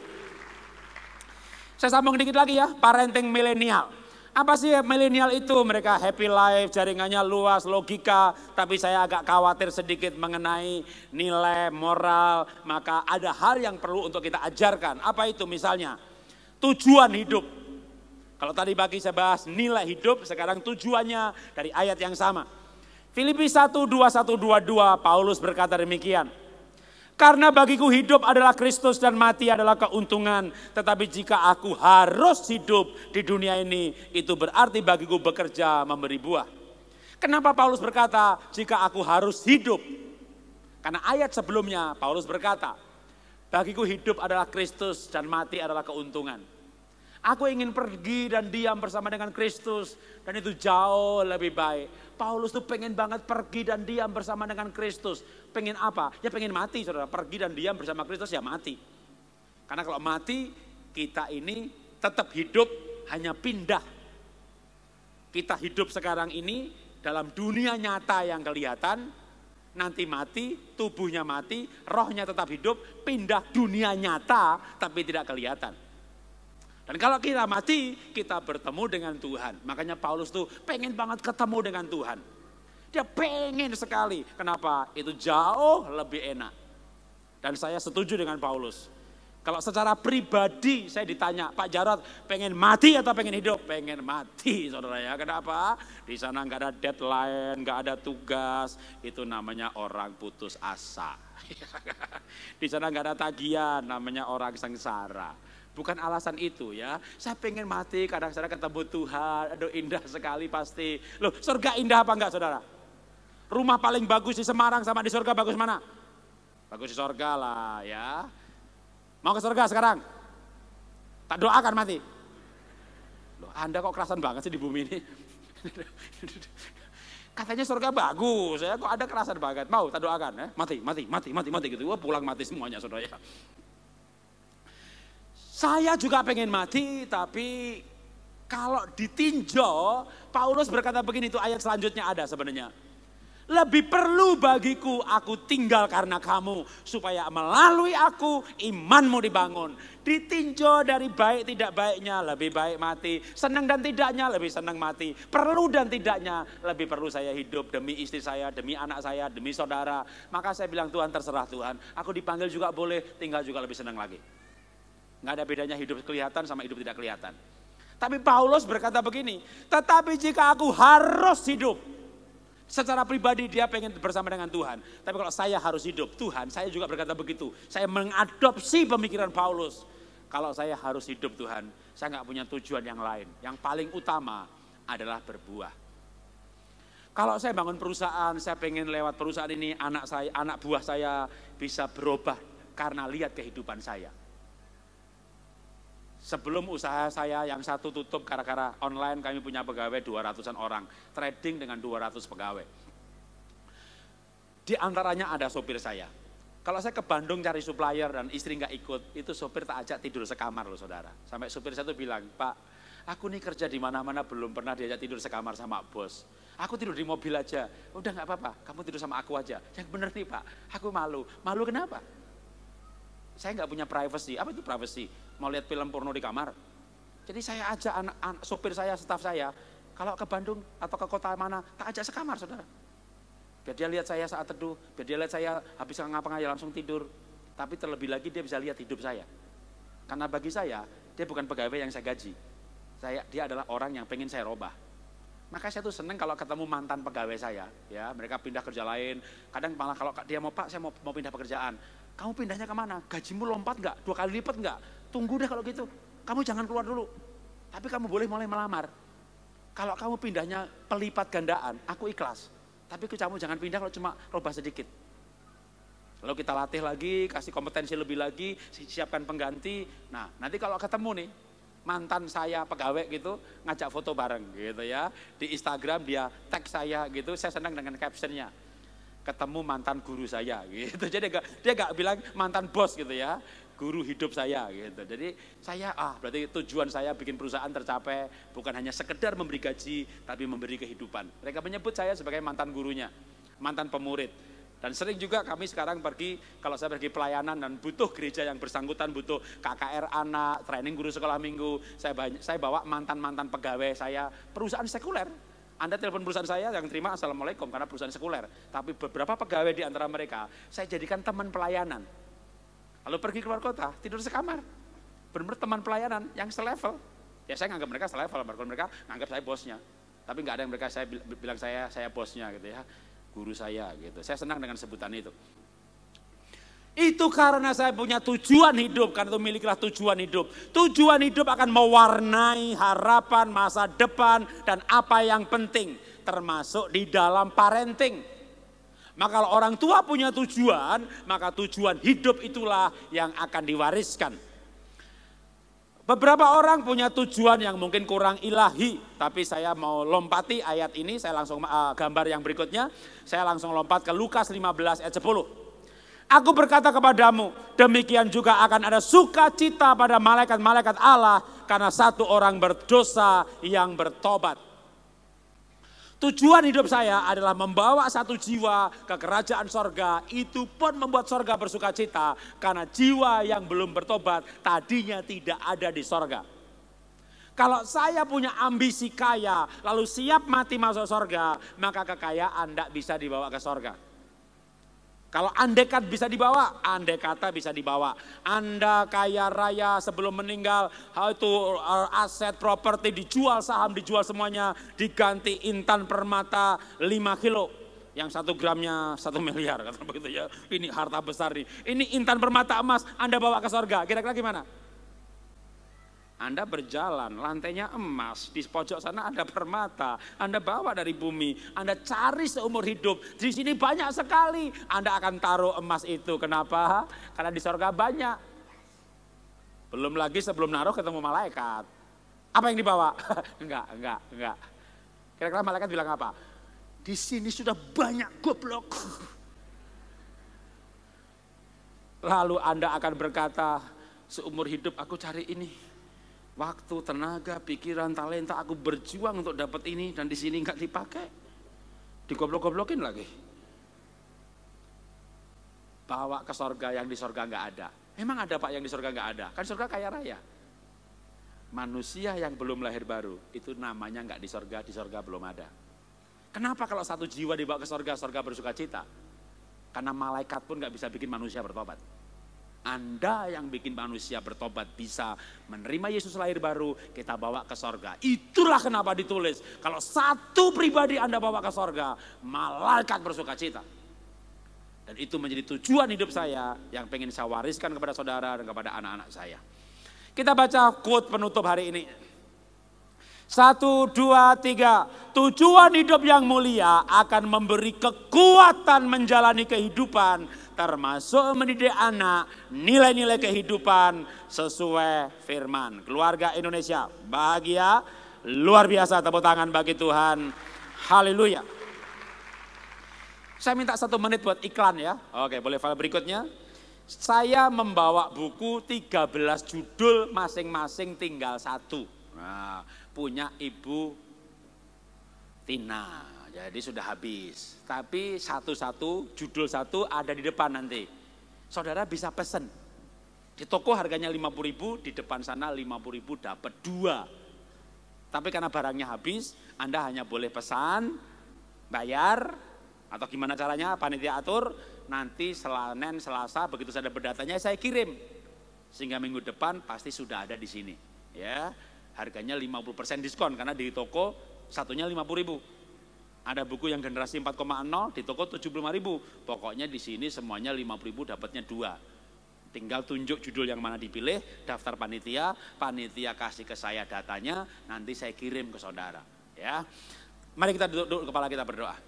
Saya sambung dikit lagi ya, parenting milenial. Apa sih milenial itu? Mereka happy life, jaringannya luas, logika. Tapi saya agak khawatir sedikit mengenai nilai moral. Maka ada hal yang perlu untuk kita ajarkan. Apa itu misalnya? Tujuan hidup. Kalau tadi pagi saya bahas nilai hidup, sekarang tujuannya dari ayat yang sama. Filipi 1:21-22 Paulus berkata demikian. Karena bagiku hidup adalah Kristus dan mati adalah keuntungan. Tetapi jika aku harus hidup di dunia ini, itu berarti bagiku bekerja memberi buah. Kenapa Paulus berkata jika aku harus hidup? Karena ayat sebelumnya Paulus berkata, bagiku hidup adalah Kristus dan mati adalah keuntungan. Aku ingin pergi dan diam bersama dengan Kristus dan itu jauh lebih baik. Paulus tuh pengen banget pergi dan diam bersama dengan Kristus. Pengen apa? Ya pengen mati saudara. Pergi dan diam bersama Kristus ya mati. Karena kalau mati kita ini tetap hidup hanya pindah. Kita hidup sekarang ini dalam dunia nyata yang kelihatan. Nanti mati, tubuhnya mati, rohnya tetap hidup. Pindah dunia nyata tapi tidak kelihatan. Dan kalau kita mati, kita bertemu dengan Tuhan. Makanya Paulus tuh pengen banget ketemu dengan Tuhan. Dia pengen sekali. Kenapa? Itu jauh lebih enak. Dan saya setuju dengan Paulus. Kalau secara pribadi saya ditanya, Pak Jarod pengen mati atau pengen hidup? Pengen mati saudara ya. Kenapa? Di sana nggak ada deadline, nggak ada tugas. Itu namanya orang putus asa. Di sana nggak ada tagihan, namanya orang sengsara. Bukan alasan itu ya. Saya pengen mati kadang-kadang ketemu Tuhan. Aduh indah sekali pasti. Loh surga indah apa enggak saudara? Rumah paling bagus di Semarang sama di surga bagus mana? Bagus di surga lah ya. Mau ke surga sekarang? Tak doakan mati. Loh Anda kok kerasan banget sih di bumi ini? Katanya surga bagus ya. Kok ada kerasan banget? Mau tak doakan ya? Mati gitu. Wah pulang mati semuanya saudara ya. Saya juga pengen mati, tapi kalau ditinjau, Paulus berkata begini, itu ayat selanjutnya ada sebenarnya. Lebih perlu bagiku aku tinggal karena kamu, supaya melalui aku imanmu dibangun. Ditinjau dari baik tidak baiknya, lebih baik mati. Senang dan tidaknya, lebih senang mati. Perlu dan tidaknya, lebih perlu saya hidup demi istri saya, demi anak saya, demi saudara. Maka saya bilang Tuhan terserah Tuhan, aku dipanggil juga boleh, tinggal juga lebih senang lagi. Nggak ada bedanya hidup kelihatan sama hidup tidak kelihatan. Tapi Paulus berkata begini, tetapi jika aku harus hidup, secara pribadi dia pengen bersama dengan Tuhan. Tapi kalau saya harus hidup, Tuhan, saya juga berkata begitu. Saya mengadopsi pemikiran Paulus. Kalau saya harus hidup Tuhan, saya nggak punya tujuan yang lain. Yang paling utama adalah berbuah. Kalau saya bangun perusahaan, saya pengen lewat perusahaan ini anak buah saya bisa berubah karena lihat kehidupan saya. Sebelum usaha saya yang satu tutup gara-gara online, kami punya pegawai 200-an orang. Trading dengan 200 pegawai. Di antaranya ada sopir saya. Kalau saya ke Bandung cari supplier dan istri nggak ikut, itu sopir tak ajak tidur sekamar loh saudara. Sampai sopir saya tuh bilang, Pak, aku nih kerja di mana-mana belum pernah diajak tidur sekamar sama bos. Aku tidur di mobil aja. Udah nggak apa-apa, kamu tidur sama aku aja. Yang bener nih Pak, aku malu. Malu kenapa? Saya nggak punya privacy. Apa itu privacy? Mau lihat film porno di kamar. Jadi saya ajak sopir saya, staf saya, kalau ke Bandung atau ke kota mana, tak ajak sekamar saudara. Biar dia lihat saya saat teduh, biar dia lihat saya habis ngapa-ngapain langsung tidur. Tapi terlebih lagi dia bisa lihat hidup saya. Karena bagi saya, dia bukan pegawai yang saya gaji. Dia adalah orang yang pengen saya robah. Maka saya tuh seneng kalau ketemu mantan pegawai saya. Ya, mereka pindah kerja lain. Kadang malah kalau dia mau, Pak saya mau pindah pekerjaan. Kamu pindahnya kemana? Gajimu lompat nggak? 2 kali lipat nggak? Tunggu deh kalau gitu. Kamu jangan keluar dulu. Tapi kamu boleh mulai melamar. Kalau kamu pindahnya pelipat gandaan, aku ikhlas. Tapi kamu jangan pindah kalau cuma robah sedikit. Lalu kita latih lagi, kasih kompetensi lebih lagi, siapkan pengganti. Nah, nanti kalau ketemu nih, mantan saya pegawai gitu, ngajak foto bareng gitu ya. Di Instagram dia tag saya gitu, saya senang dengan captionnya. ketemu mantan guru saya gitu. Jadi dia gak bilang mantan bos gitu ya, guru hidup saya gitu. Jadi saya berarti tujuan saya bikin perusahaan tercapai, bukan hanya sekedar memberi gaji tapi memberi kehidupan. Mereka menyebut saya sebagai mantan gurunya, mantan pemurid. Dan sering juga kami sekarang pergi, kalau saya pergi pelayanan dan butuh gereja yang bersangkutan, butuh KKR anak, training guru sekolah minggu, saya bawa mantan-mantan pegawai saya, perusahaan sekuler. Anda telepon perusahaan saya, yang terima assalamualaikum karena perusahaan sekuler. Tapi beberapa pegawai di antara mereka, saya jadikan teman pelayanan. Lalu pergi keluar kota, tidur sekamar. Benar-benar teman pelayanan yang selevel. Ya saya nganggap mereka selevel, mereka nganggap saya bosnya. Tapi nggak ada yang mereka saya bilang saya bosnya gitu ya. Guru saya gitu. Saya senang dengan sebutan itu. Itu karena saya punya tujuan hidup, karena itu milikilah tujuan hidup. Tujuan hidup akan mewarnai harapan masa depan dan apa yang penting, termasuk di dalam parenting. Maka kalau orang tua punya tujuan, maka tujuan hidup itulah yang akan diwariskan. Beberapa orang punya tujuan yang mungkin kurang ilahi, tapi saya mau lompati ayat ini, saya langsung gambar yang berikutnya, saya langsung lompat ke Lukas 15 ayat 10. Aku berkata kepadamu, demikian juga akan ada sukacita pada malaikat-malaikat Allah karena satu orang berdosa yang bertobat. Tujuan hidup saya adalah membawa satu jiwa ke kerajaan sorga. Itu pun membuat sorga bersuka cita. Karena jiwa yang belum bertobat tadinya tidak ada di sorga. Kalau saya punya ambisi kaya lalu siap mati masuk sorga, maka kekayaan tidak bisa dibawa ke sorga. Kalau andekat bisa dibawa, andai kata bisa dibawa. Anda kaya raya sebelum meninggal, itu aset properti dijual, saham dijual semuanya, diganti intan permata 5 kilo. Yang 1 gramnya 1 miliar, kata begitu ya. Ini harta besar nih. Ini intan permata emas, Anda bawa ke sorga. Kira-kira gimana? Anda berjalan, lantainya emas, di pojok sana ada permata, Anda bawa dari bumi, Anda cari seumur hidup, di sini banyak sekali, Anda akan taruh emas itu. Kenapa? Karena di sorga banyak. Belum lagi sebelum naruh ketemu malaikat. Apa yang dibawa? Enggak. Kira-kira malaikat bilang apa? Di sini sudah banyak goblok. Lalu Anda akan berkata, seumur hidup aku cari ini. Waktu, tenaga, pikiran, talenta, aku berjuang untuk dapat ini dan di sini nggak dipakai, digoblok-goblokin lagi. Bawa ke sorga yang di sorga nggak ada. Memang ada Pak yang di sorga nggak ada, kan sorga kaya raya. Manusia yang belum lahir baru itu namanya nggak di sorga belum ada. Kenapa kalau satu jiwa dibawa ke sorga, sorga bersuka cita? Karena malaikat pun nggak bisa bikin manusia bertobat. Anda yang bikin manusia bertobat bisa menerima Yesus lahir baru, kita bawa ke sorga. Itulah kenapa ditulis, kalau satu pribadi Anda bawa ke sorga, malaikat bersuka cita. Dan itu menjadi tujuan hidup saya yang pengen saya wariskan kepada saudara dan kepada anak-anak saya. Kita baca quote penutup hari ini. 1, 2, 3. Tujuan hidup yang mulia akan memberi kekuatan menjalani kehidupan, termasuk mendidik anak, nilai-nilai kehidupan sesuai firman. Keluarga Indonesia bahagia, luar biasa, tepuk tangan bagi Tuhan. Haleluya. Saya minta 1 menit buat iklan ya. Oke, boleh file berikutnya. Saya membawa buku 13 judul, masing-masing tinggal 1. Nah, punya Ibu Tina. Jadi sudah habis. Tapi judul satu ada di depan nanti. Saudara bisa pesen. Di toko harganya 50.000, di depan sana 50.000 dapat 2. Tapi karena barangnya habis, Anda hanya boleh pesan, bayar, atau gimana caranya panitia atur, nanti Senin, Selasa begitu saya dapat datanya saya kirim. Sehingga minggu depan pasti sudah ada di sini. Ya, harganya 50% diskon karena di toko satunya 50.000. Ada buku yang generasi 4,0 di toko 75.000. Pokoknya di sini semuanya 50.000 dapatnya 2. Tinggal tunjuk judul yang mana dipilih, daftar panitia kasih ke saya datanya, nanti saya kirim ke saudara. Ya, mari kita duduk kepala kita berdoa.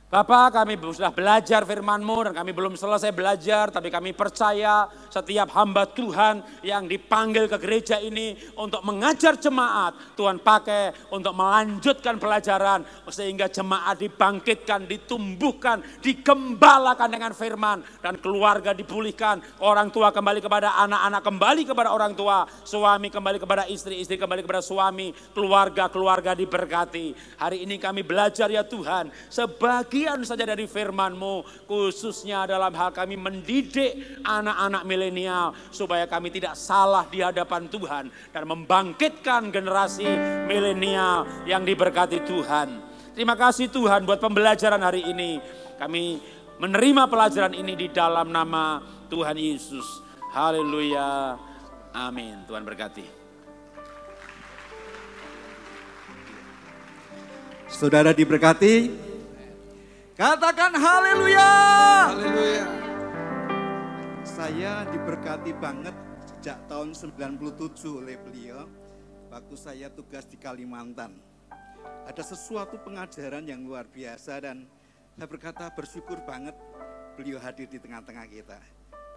Bapak, kami sudah belajar firman-Mu dan kami belum selesai belajar, tapi kami percaya setiap hamba Tuhan yang dipanggil ke gereja ini untuk mengajar jemaat, Tuhan pakai untuk melanjutkan pelajaran sehingga jemaat dibangkitkan, ditumbuhkan, digembalakan dengan firman dan keluarga dipulihkan, orang tua kembali kepada anak-anak, kembali kepada orang tua, suami kembali kepada istri, istri kembali kepada suami, keluarga diberkati. Hari ini kami belajar ya Tuhan, sebagian saja dari firman-Mu, khususnya dalam hal kami mendidik anak-anak milenial supaya kami tidak salah di hadapan Tuhan dan membangkitkan generasi milenial yang diberkati Tuhan. Terima kasih Tuhan buat pembelajaran hari ini. Kami menerima pelajaran ini di dalam nama Tuhan Yesus. Haleluya. Amin. Tuhan berkati. Saudara diberkati. Katakan haleluya. Haleluya. Saya diberkati banget sejak tahun 97 oleh beliau. Waktu saya tugas di Kalimantan. Ada sesuatu pengajaran yang luar biasa dan saya berkata bersyukur banget beliau hadir di tengah-tengah kita.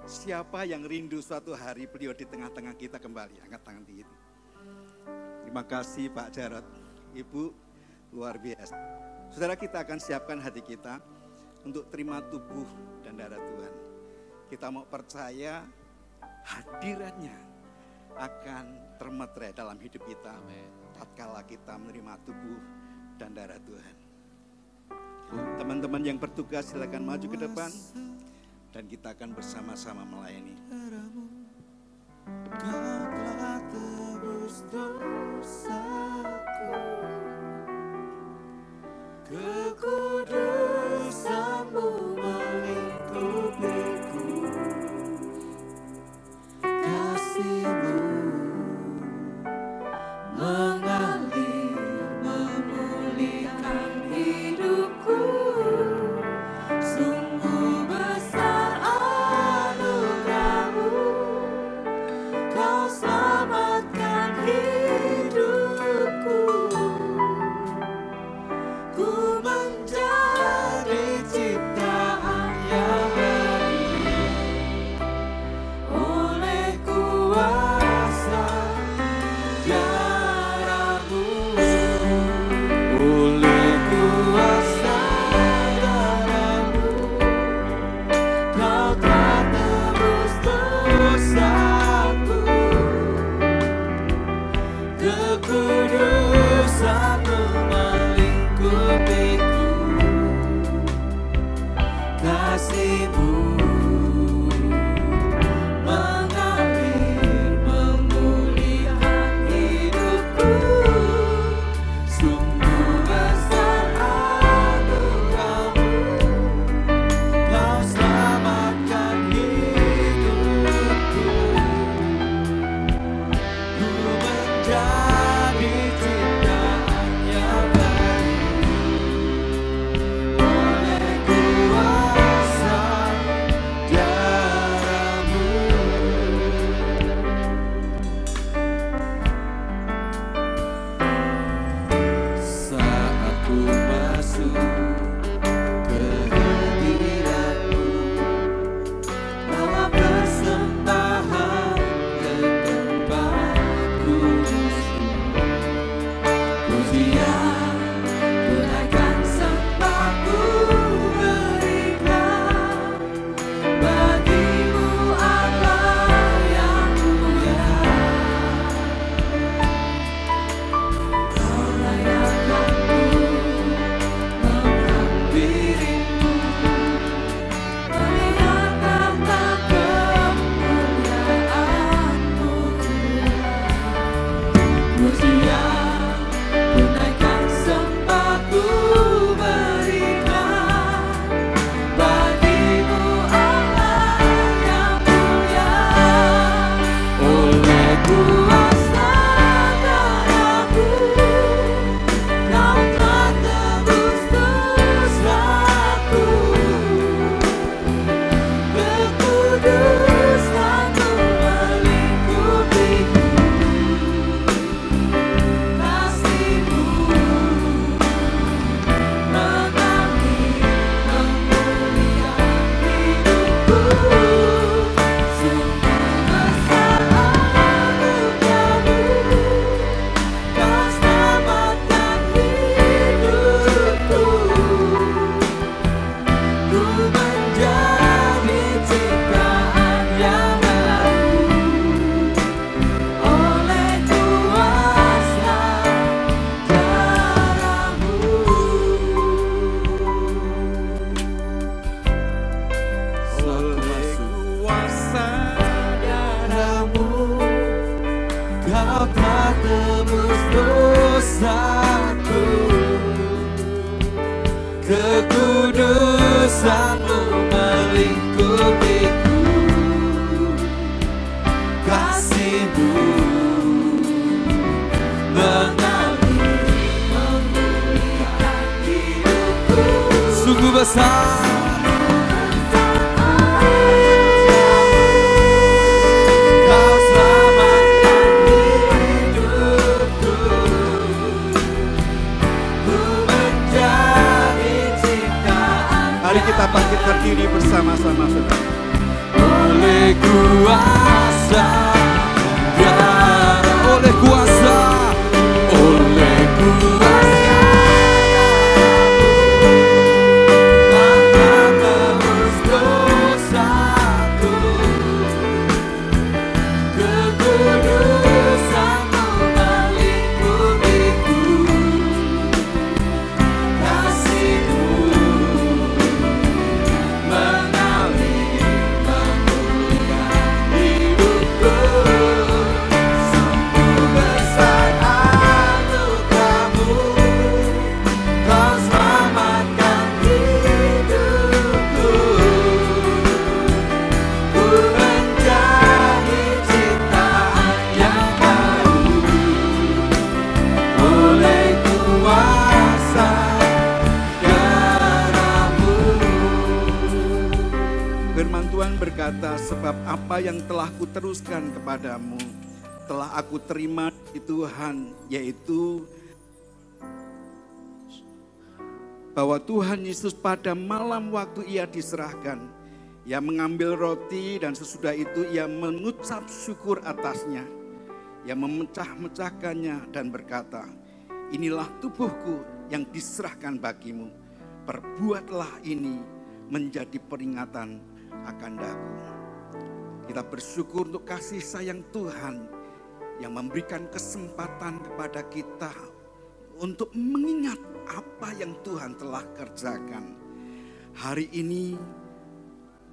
Siapa yang rindu suatu hari beliau di tengah-tengah kita kembali? Angkat tangan tinggi. Terima kasih Pak Jarod. Ibu luar biasa. Saudara, kita akan siapkan hati kita untuk terima tubuh dan darah Tuhan. Kita mau percaya hadirannya akan termeterai dalam hidup kita. Tatkala kita menerima tubuh dan darah Tuhan. Teman-teman yang bertugas silakan maju ke depan dan kita akan bersama-sama melayani. Kau telah tebus dosaku, kekudusan-Mu melingkupiku, kasih-Mu mengalir memulihkan hidupku. Sungguh besar anugerah-Mu, Kau Kau telah tebus dosaku, kekudusanmu melingkupiku, kasihmu mengalir memulihkan hidupku. Sungguh besar Kau selamatkan hidupku, ku menjadi ciptaan. Mari kita bangkit berdiri bersama-sama, saudara. Oleh kuasa darah, Oleh kuasa, oleh kuasa Kau tebus dosaku, kekudusanmu melingkupiku, kasihmu mengalir memulihkan hidupku. Sungguh besar anugerahmu, Kau selamatkan hidupku, ku menjadi ciptaan yang baru. Oleh kuasa darah-Mu. Firman Tuhan berkata, sebab apa yang telah kuteruskan kepadamu telah aku terima di Tuhan, yaitu bahwa Tuhan Yesus pada malam waktu ia diserahkan, ia mengambil roti dan sesudah itu ia mengucap syukur atasnya. Ia memecah-mecahkannya dan berkata, inilah tubuhku yang diserahkan bagimu. Perbuatlah ini menjadi peringatan akan daku. Kita bersyukur untuk kasih sayang Tuhan yang memberikan kesempatan kepada kita untuk mengingat apa yang Tuhan telah kerjakan. Hari ini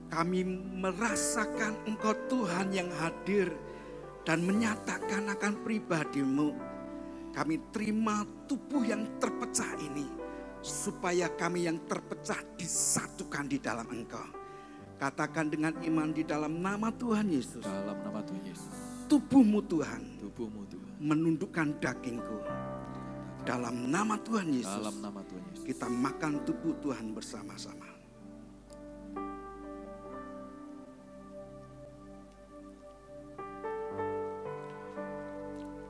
kami merasakan Engkau Tuhan yang hadir dan menyatakan akan pribadi-Mu. Kami terima tubuh yang terpecah ini supaya kami yang terpecah disatukan di dalam Engkau. Katakan dengan iman di dalam nama Tuhan Yesus. Dalam nama Tuhan Yesus. Tubuhmu Tuhan Tubuhmu Tuhan. menundukkan dagingku. Dalam nama Tuhan Yesus. Dalam nama Tuhan Yesus. Kita makan tubuh Tuhan bersama-sama.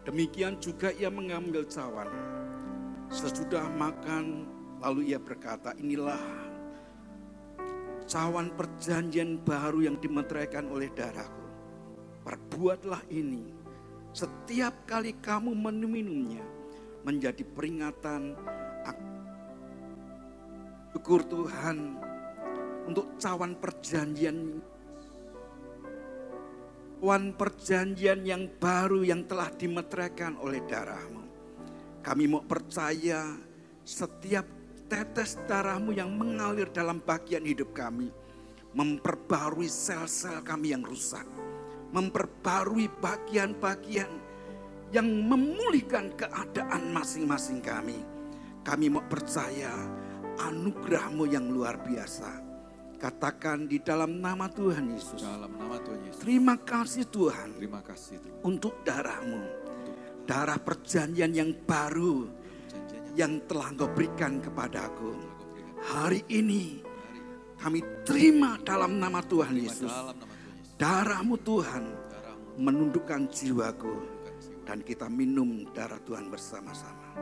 Demikian juga ia mengambil cawan. Sesudah makan, lalu ia berkata, inilah cawan perjanjian baru yang dimeteraikan oleh darahku. Perbuatlah ini setiap kali kamu meminumnya, menjadi peringatan syukur Tuhan untuk cawan perjanjian yang baru yang telah dimeteraikan oleh darah-Mu. Kami mau percaya setiap tetes darah-Mu yang mengalir dalam bagian hidup kami memperbarui sel-sel kami yang rusak, memperbarui bagian-bagian yang memulihkan keadaan masing-masing kami. Kami mau percaya anugerah-Mu yang luar biasa. Katakan di dalam nama Tuhan Yesus. Dalam nama Tuhan Yesus. Terima kasih Tuhan. Terima kasih Tuhan. Untuk darah-Mu. Darah perjanjian yang baru yang telah Engkau berikan kepadaku. Hari ini kami terima dalam nama Tuhan Yesus. Darah-Mu Tuhan menundukkan jiwaku. Dan kita minum darah Tuhan bersama-sama.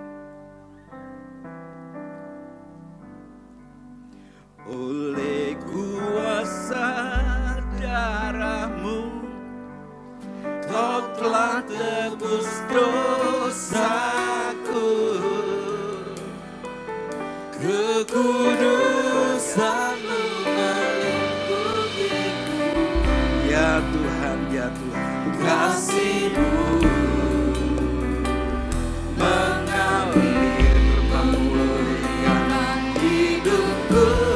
Oleh kuasa darah-Mu, Kau telah tebus dosaku, kekudusan-Mu melingkupiku. Ya Tuhan, ya Tuhan, kasih-Mu mengalir memulihkan hidupku.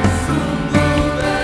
Selamatkan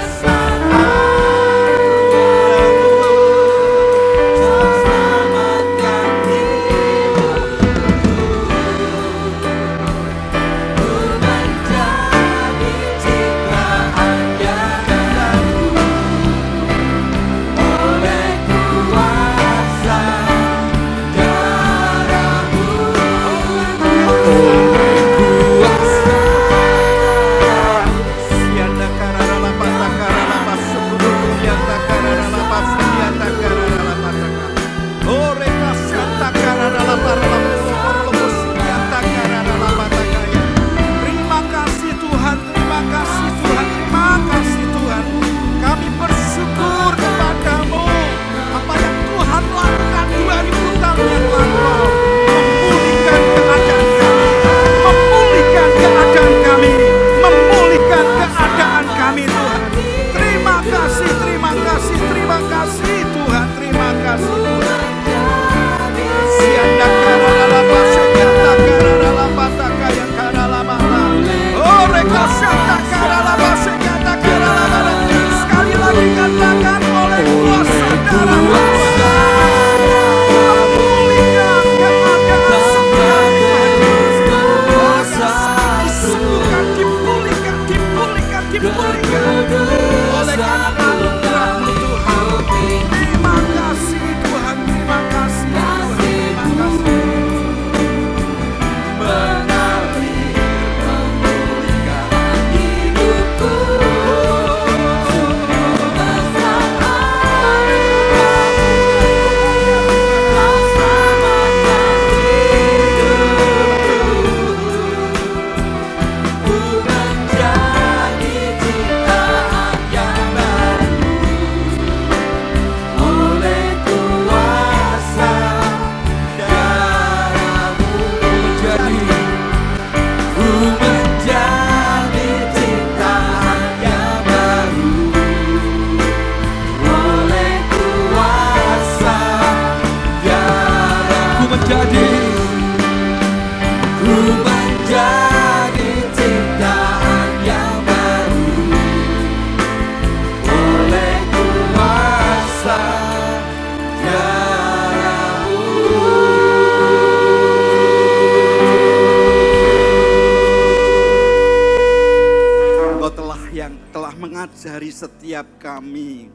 setiap kami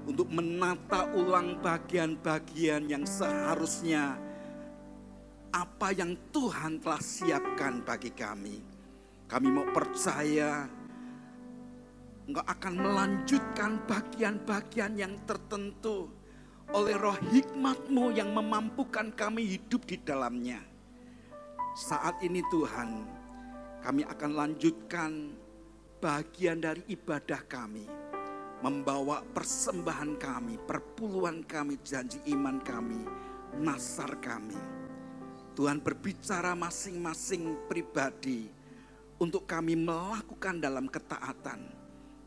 untuk menata ulang bagian-bagian yang seharusnya apa yang Tuhan telah siapkan bagi kami. Kami mau percaya Engkau akan melanjutkan bagian-bagian yang tertentu oleh roh hikmat-Mu yang memampukan kami hidup di dalamnya. Saat ini Tuhan, kami akan lanjutkan bagian dari ibadah kami. Membawa persembahan kami, perpuluhan kami, janji iman kami, nasar kami. Tuhan berbicara masing-masing pribadi untuk kami melakukan dalam ketaatan.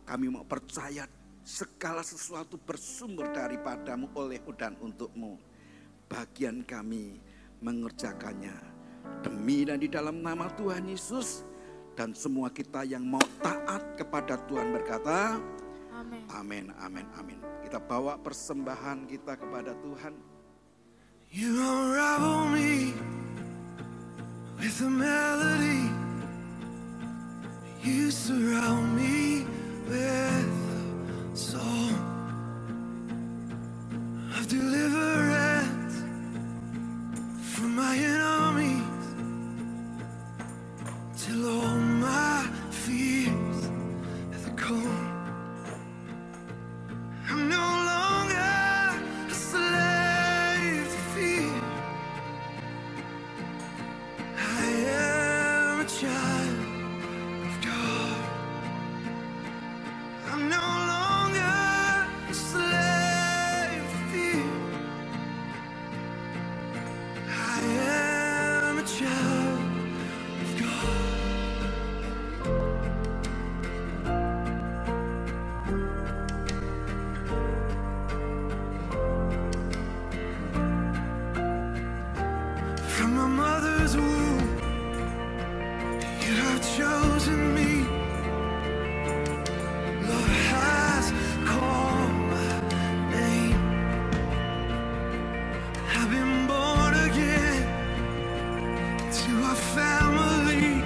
Kami mau percaya segala sesuatu bersumber daripadamu, olehmu dan untukmu. Bagian kami mengerjakannya demi dan di dalam nama Tuhan Yesus. Dan semua kita yang mau taat kepada Tuhan berkata, amin, amin, amin, amin. Kita bawa persembahan kita kepada Tuhan. You unravel me with a melody. You surround me with a song of deliverance from my enemies, till all my fears are gone. I'm no longer a slave to fear. I am a child of God. I'm no longer a slave to fear. I am a child of God. From my mother's womb, you have chosen me. Love has called my name. I've been born again to a family.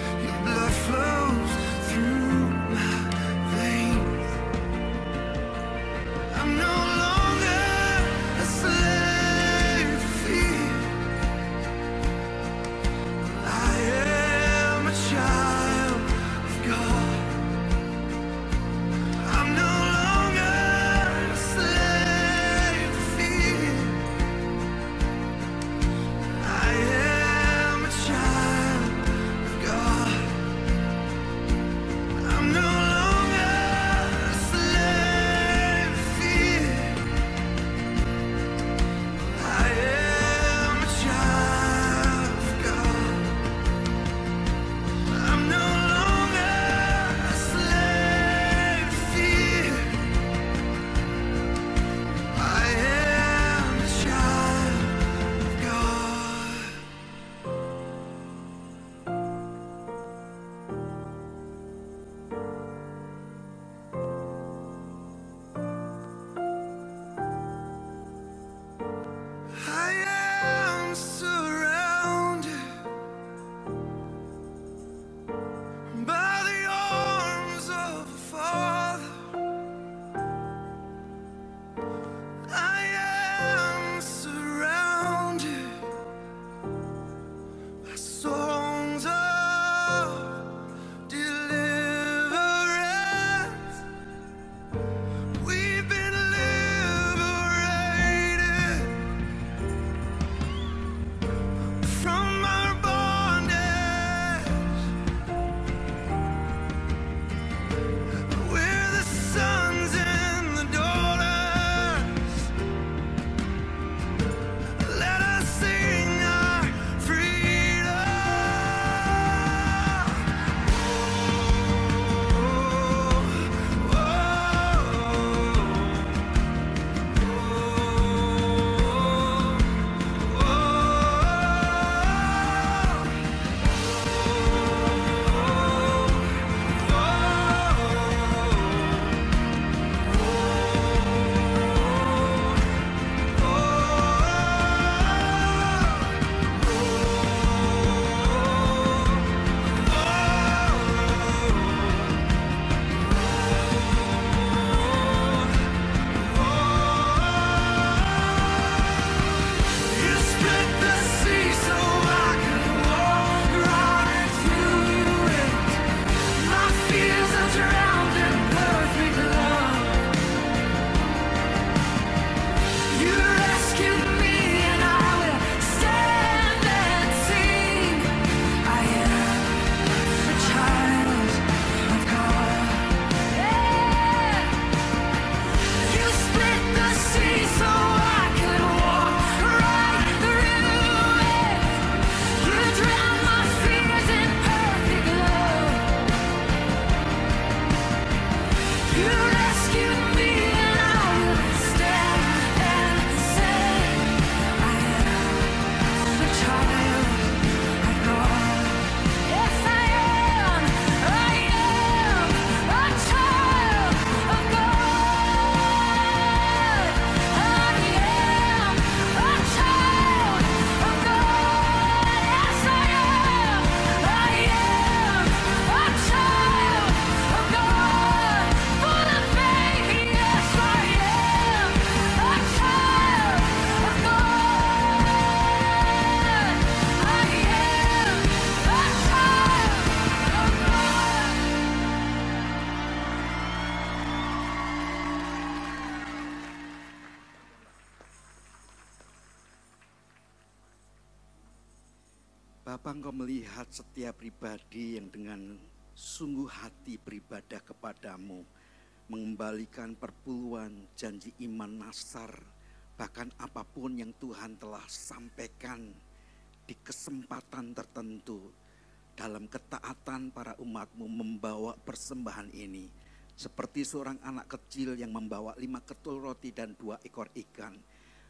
Your blood flows through my veins. I'm no longer a slave to fear. Bapa, Engkau melihat setiap pribadi yang dengan sungguh hati beribadah kepadamu, mengembalikan perpuluhan, janji iman nasar, bahkan apapun yang Tuhan telah sampaikan di kesempatan tertentu, dalam ketaatan para umat-Mu membawa persembahan ini. Seperti seorang anak kecil yang membawa 5 ketul roti dan 2 ekor ikan.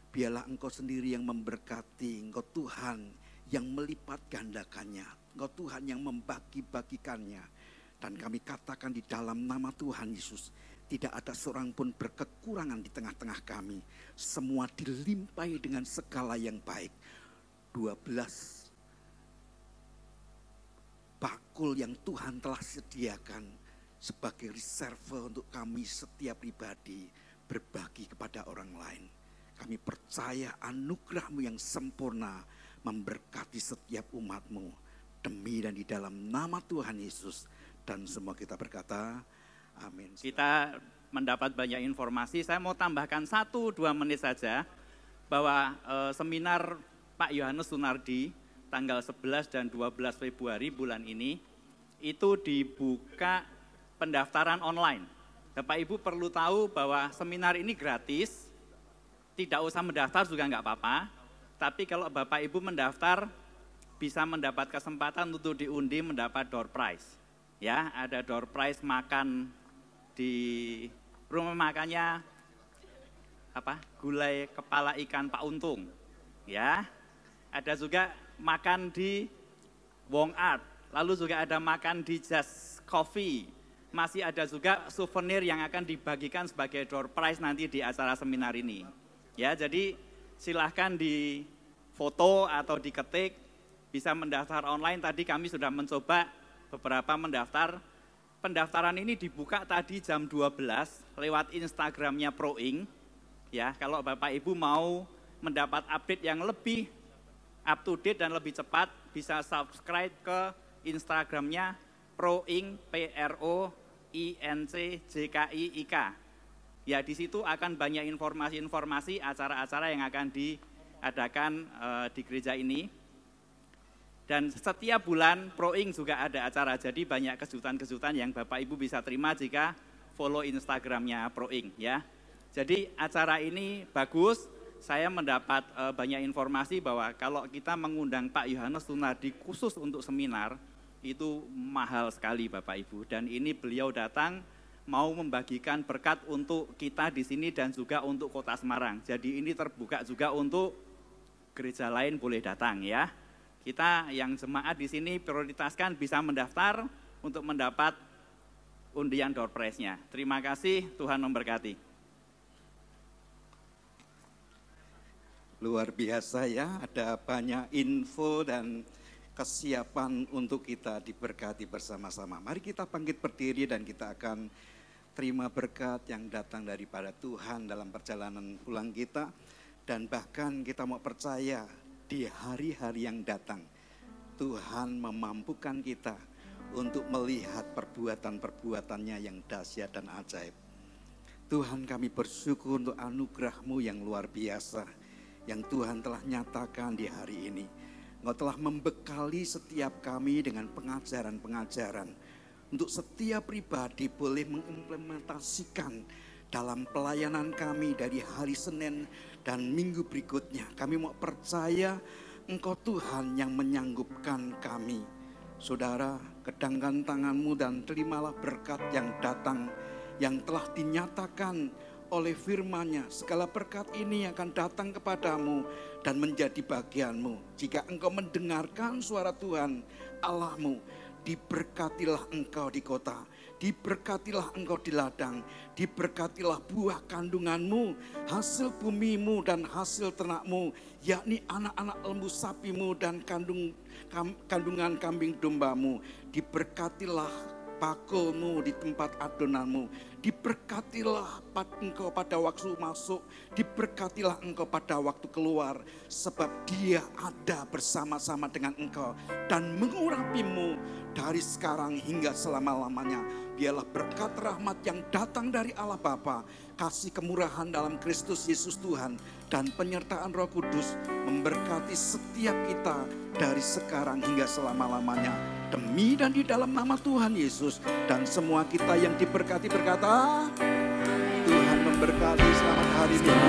Biarlah Engkau sendiri yang memberkati, Engkau Tuhan yang melipat gandakannya, Engkau Tuhan yang membagi-bagikannya. Dan kami katakan di dalam nama Tuhan Yesus, tidak ada seorang pun berkekurangan di tengah-tengah kami. Semua dilimpahi dengan segala yang baik. 12 bakul yang Tuhan telah sediakan sebagai reserve untuk kami setiap pribadi berbagi kepada orang lain. Kami percaya anugerah-Mu yang sempurna memberkati setiap umat-Mu. Demi dan di dalam nama Tuhan Yesus. Dan semua kita berkata, amin. Kita mendapat banyak informasi, saya mau tambahkan 1-2 menit saja, bahwa seminar Pak Yohanes Sunardi tanggal 11 dan 12 Februari bulan ini, itu dibuka pendaftaran online. Bapak Ibu perlu tahu bahwa seminar ini gratis, tidak usah mendaftar juga enggak apa-apa, tapi kalau Bapak Ibu mendaftar, bisa mendapat kesempatan untuk diundi mendapat door prize. Ya, ada door prize makan di rumah makannya gulai kepala ikan Pak Untung. Ya, ada juga makan di Wong Art, lalu juga ada makan di Just Coffee. Masih ada juga souvenir yang akan dibagikan sebagai door prize nanti di acara seminar ini. Ya, jadi silahkan di foto atau diketik, bisa mendaftar online. Tadi kami sudah mencoba beberapa mendaftar. Pendaftaran ini dibuka tadi jam 12 lewat Instagramnya Proing. Ya, kalau Bapak Ibu mau mendapat update yang lebih up to date dan lebih cepat, bisa subscribe ke Instagramnya Proing, PROINCJKIIK. Ya, di situ akan banyak informasi-informasi acara-acara yang akan diadakan di gereja ini. Dan setiap bulan Proing juga ada acara, jadi banyak kejutan-kejutan yang Bapak Ibu bisa terima jika follow Instagramnya Proing. Ya, jadi acara ini bagus. Saya mendapat banyak informasi bahwa kalau kita mengundang Pak Yohanes Sunardi khusus untuk seminar, itu mahal sekali Bapak Ibu. Dan ini beliau datang mau membagikan berkat untuk kita di sini dan juga untuk Kota Semarang. Jadi ini terbuka juga untuk gereja lain boleh datang ya. Kita yang jemaat di sini prioritaskan bisa mendaftar untuk mendapat undian door prize-nya. Terima kasih, Tuhan memberkati. Luar biasa ya, ada banyak info dan kesiapan untuk kita diberkati bersama-sama. Mari kita bangkit berdiri dan kita akan terima berkat yang datang daripada Tuhan dalam perjalanan pulang kita. Dan bahkan kita mau percaya di hari-hari yang datang, Tuhan memampukan kita untuk melihat perbuatan-perbuatannya yang dahsyat dan ajaib. Tuhan, kami bersyukur untuk anugerah-Mu yang luar biasa, yang Tuhan telah nyatakan di hari ini. Engkau telah membekali setiap kami dengan pengajaran-pengajaran, untuk setiap pribadi boleh mengimplementasikan dalam pelayanan kami dari hari Senin dan minggu berikutnya. Kami mau percaya Engkau Tuhan yang menyanggupkan kami. Saudara, kedangkan tangan-Mu dan terimalah berkat yang datang, yang telah dinyatakan oleh firman-Nya. Segala berkat ini akan datang kepadamu dan menjadi bagian-Mu. Jika engkau mendengarkan suara Tuhan Allah-Mu, diberkatilah engkau di kota, diberkatilah engkau di ladang, diberkatilah buah kandunganmu, hasil bumimu dan hasil ternakmu, yakni anak-anak lembu sapimu dan kandungan kambing dombamu. Diberkatilah pakulmu di tempat adonanmu, Diberkatilah engkau pada waktu masuk, diberkatilah engkau pada waktu keluar, sebab Dia ada bersama-sama dengan engkau dan mengurapimu dari sekarang hingga selama-lamanya. Biarlah berkat rahmat yang datang dari Allah Bapa, kasih kemurahan dalam Kristus Yesus Tuhan, dan penyertaan Roh Kudus memberkati setiap kita dari sekarang hingga selama-lamanya. Demi dan di dalam nama Tuhan Yesus, dan semua kita yang diberkati berkata, Tuhan memberkati. Selamat hari Minggu.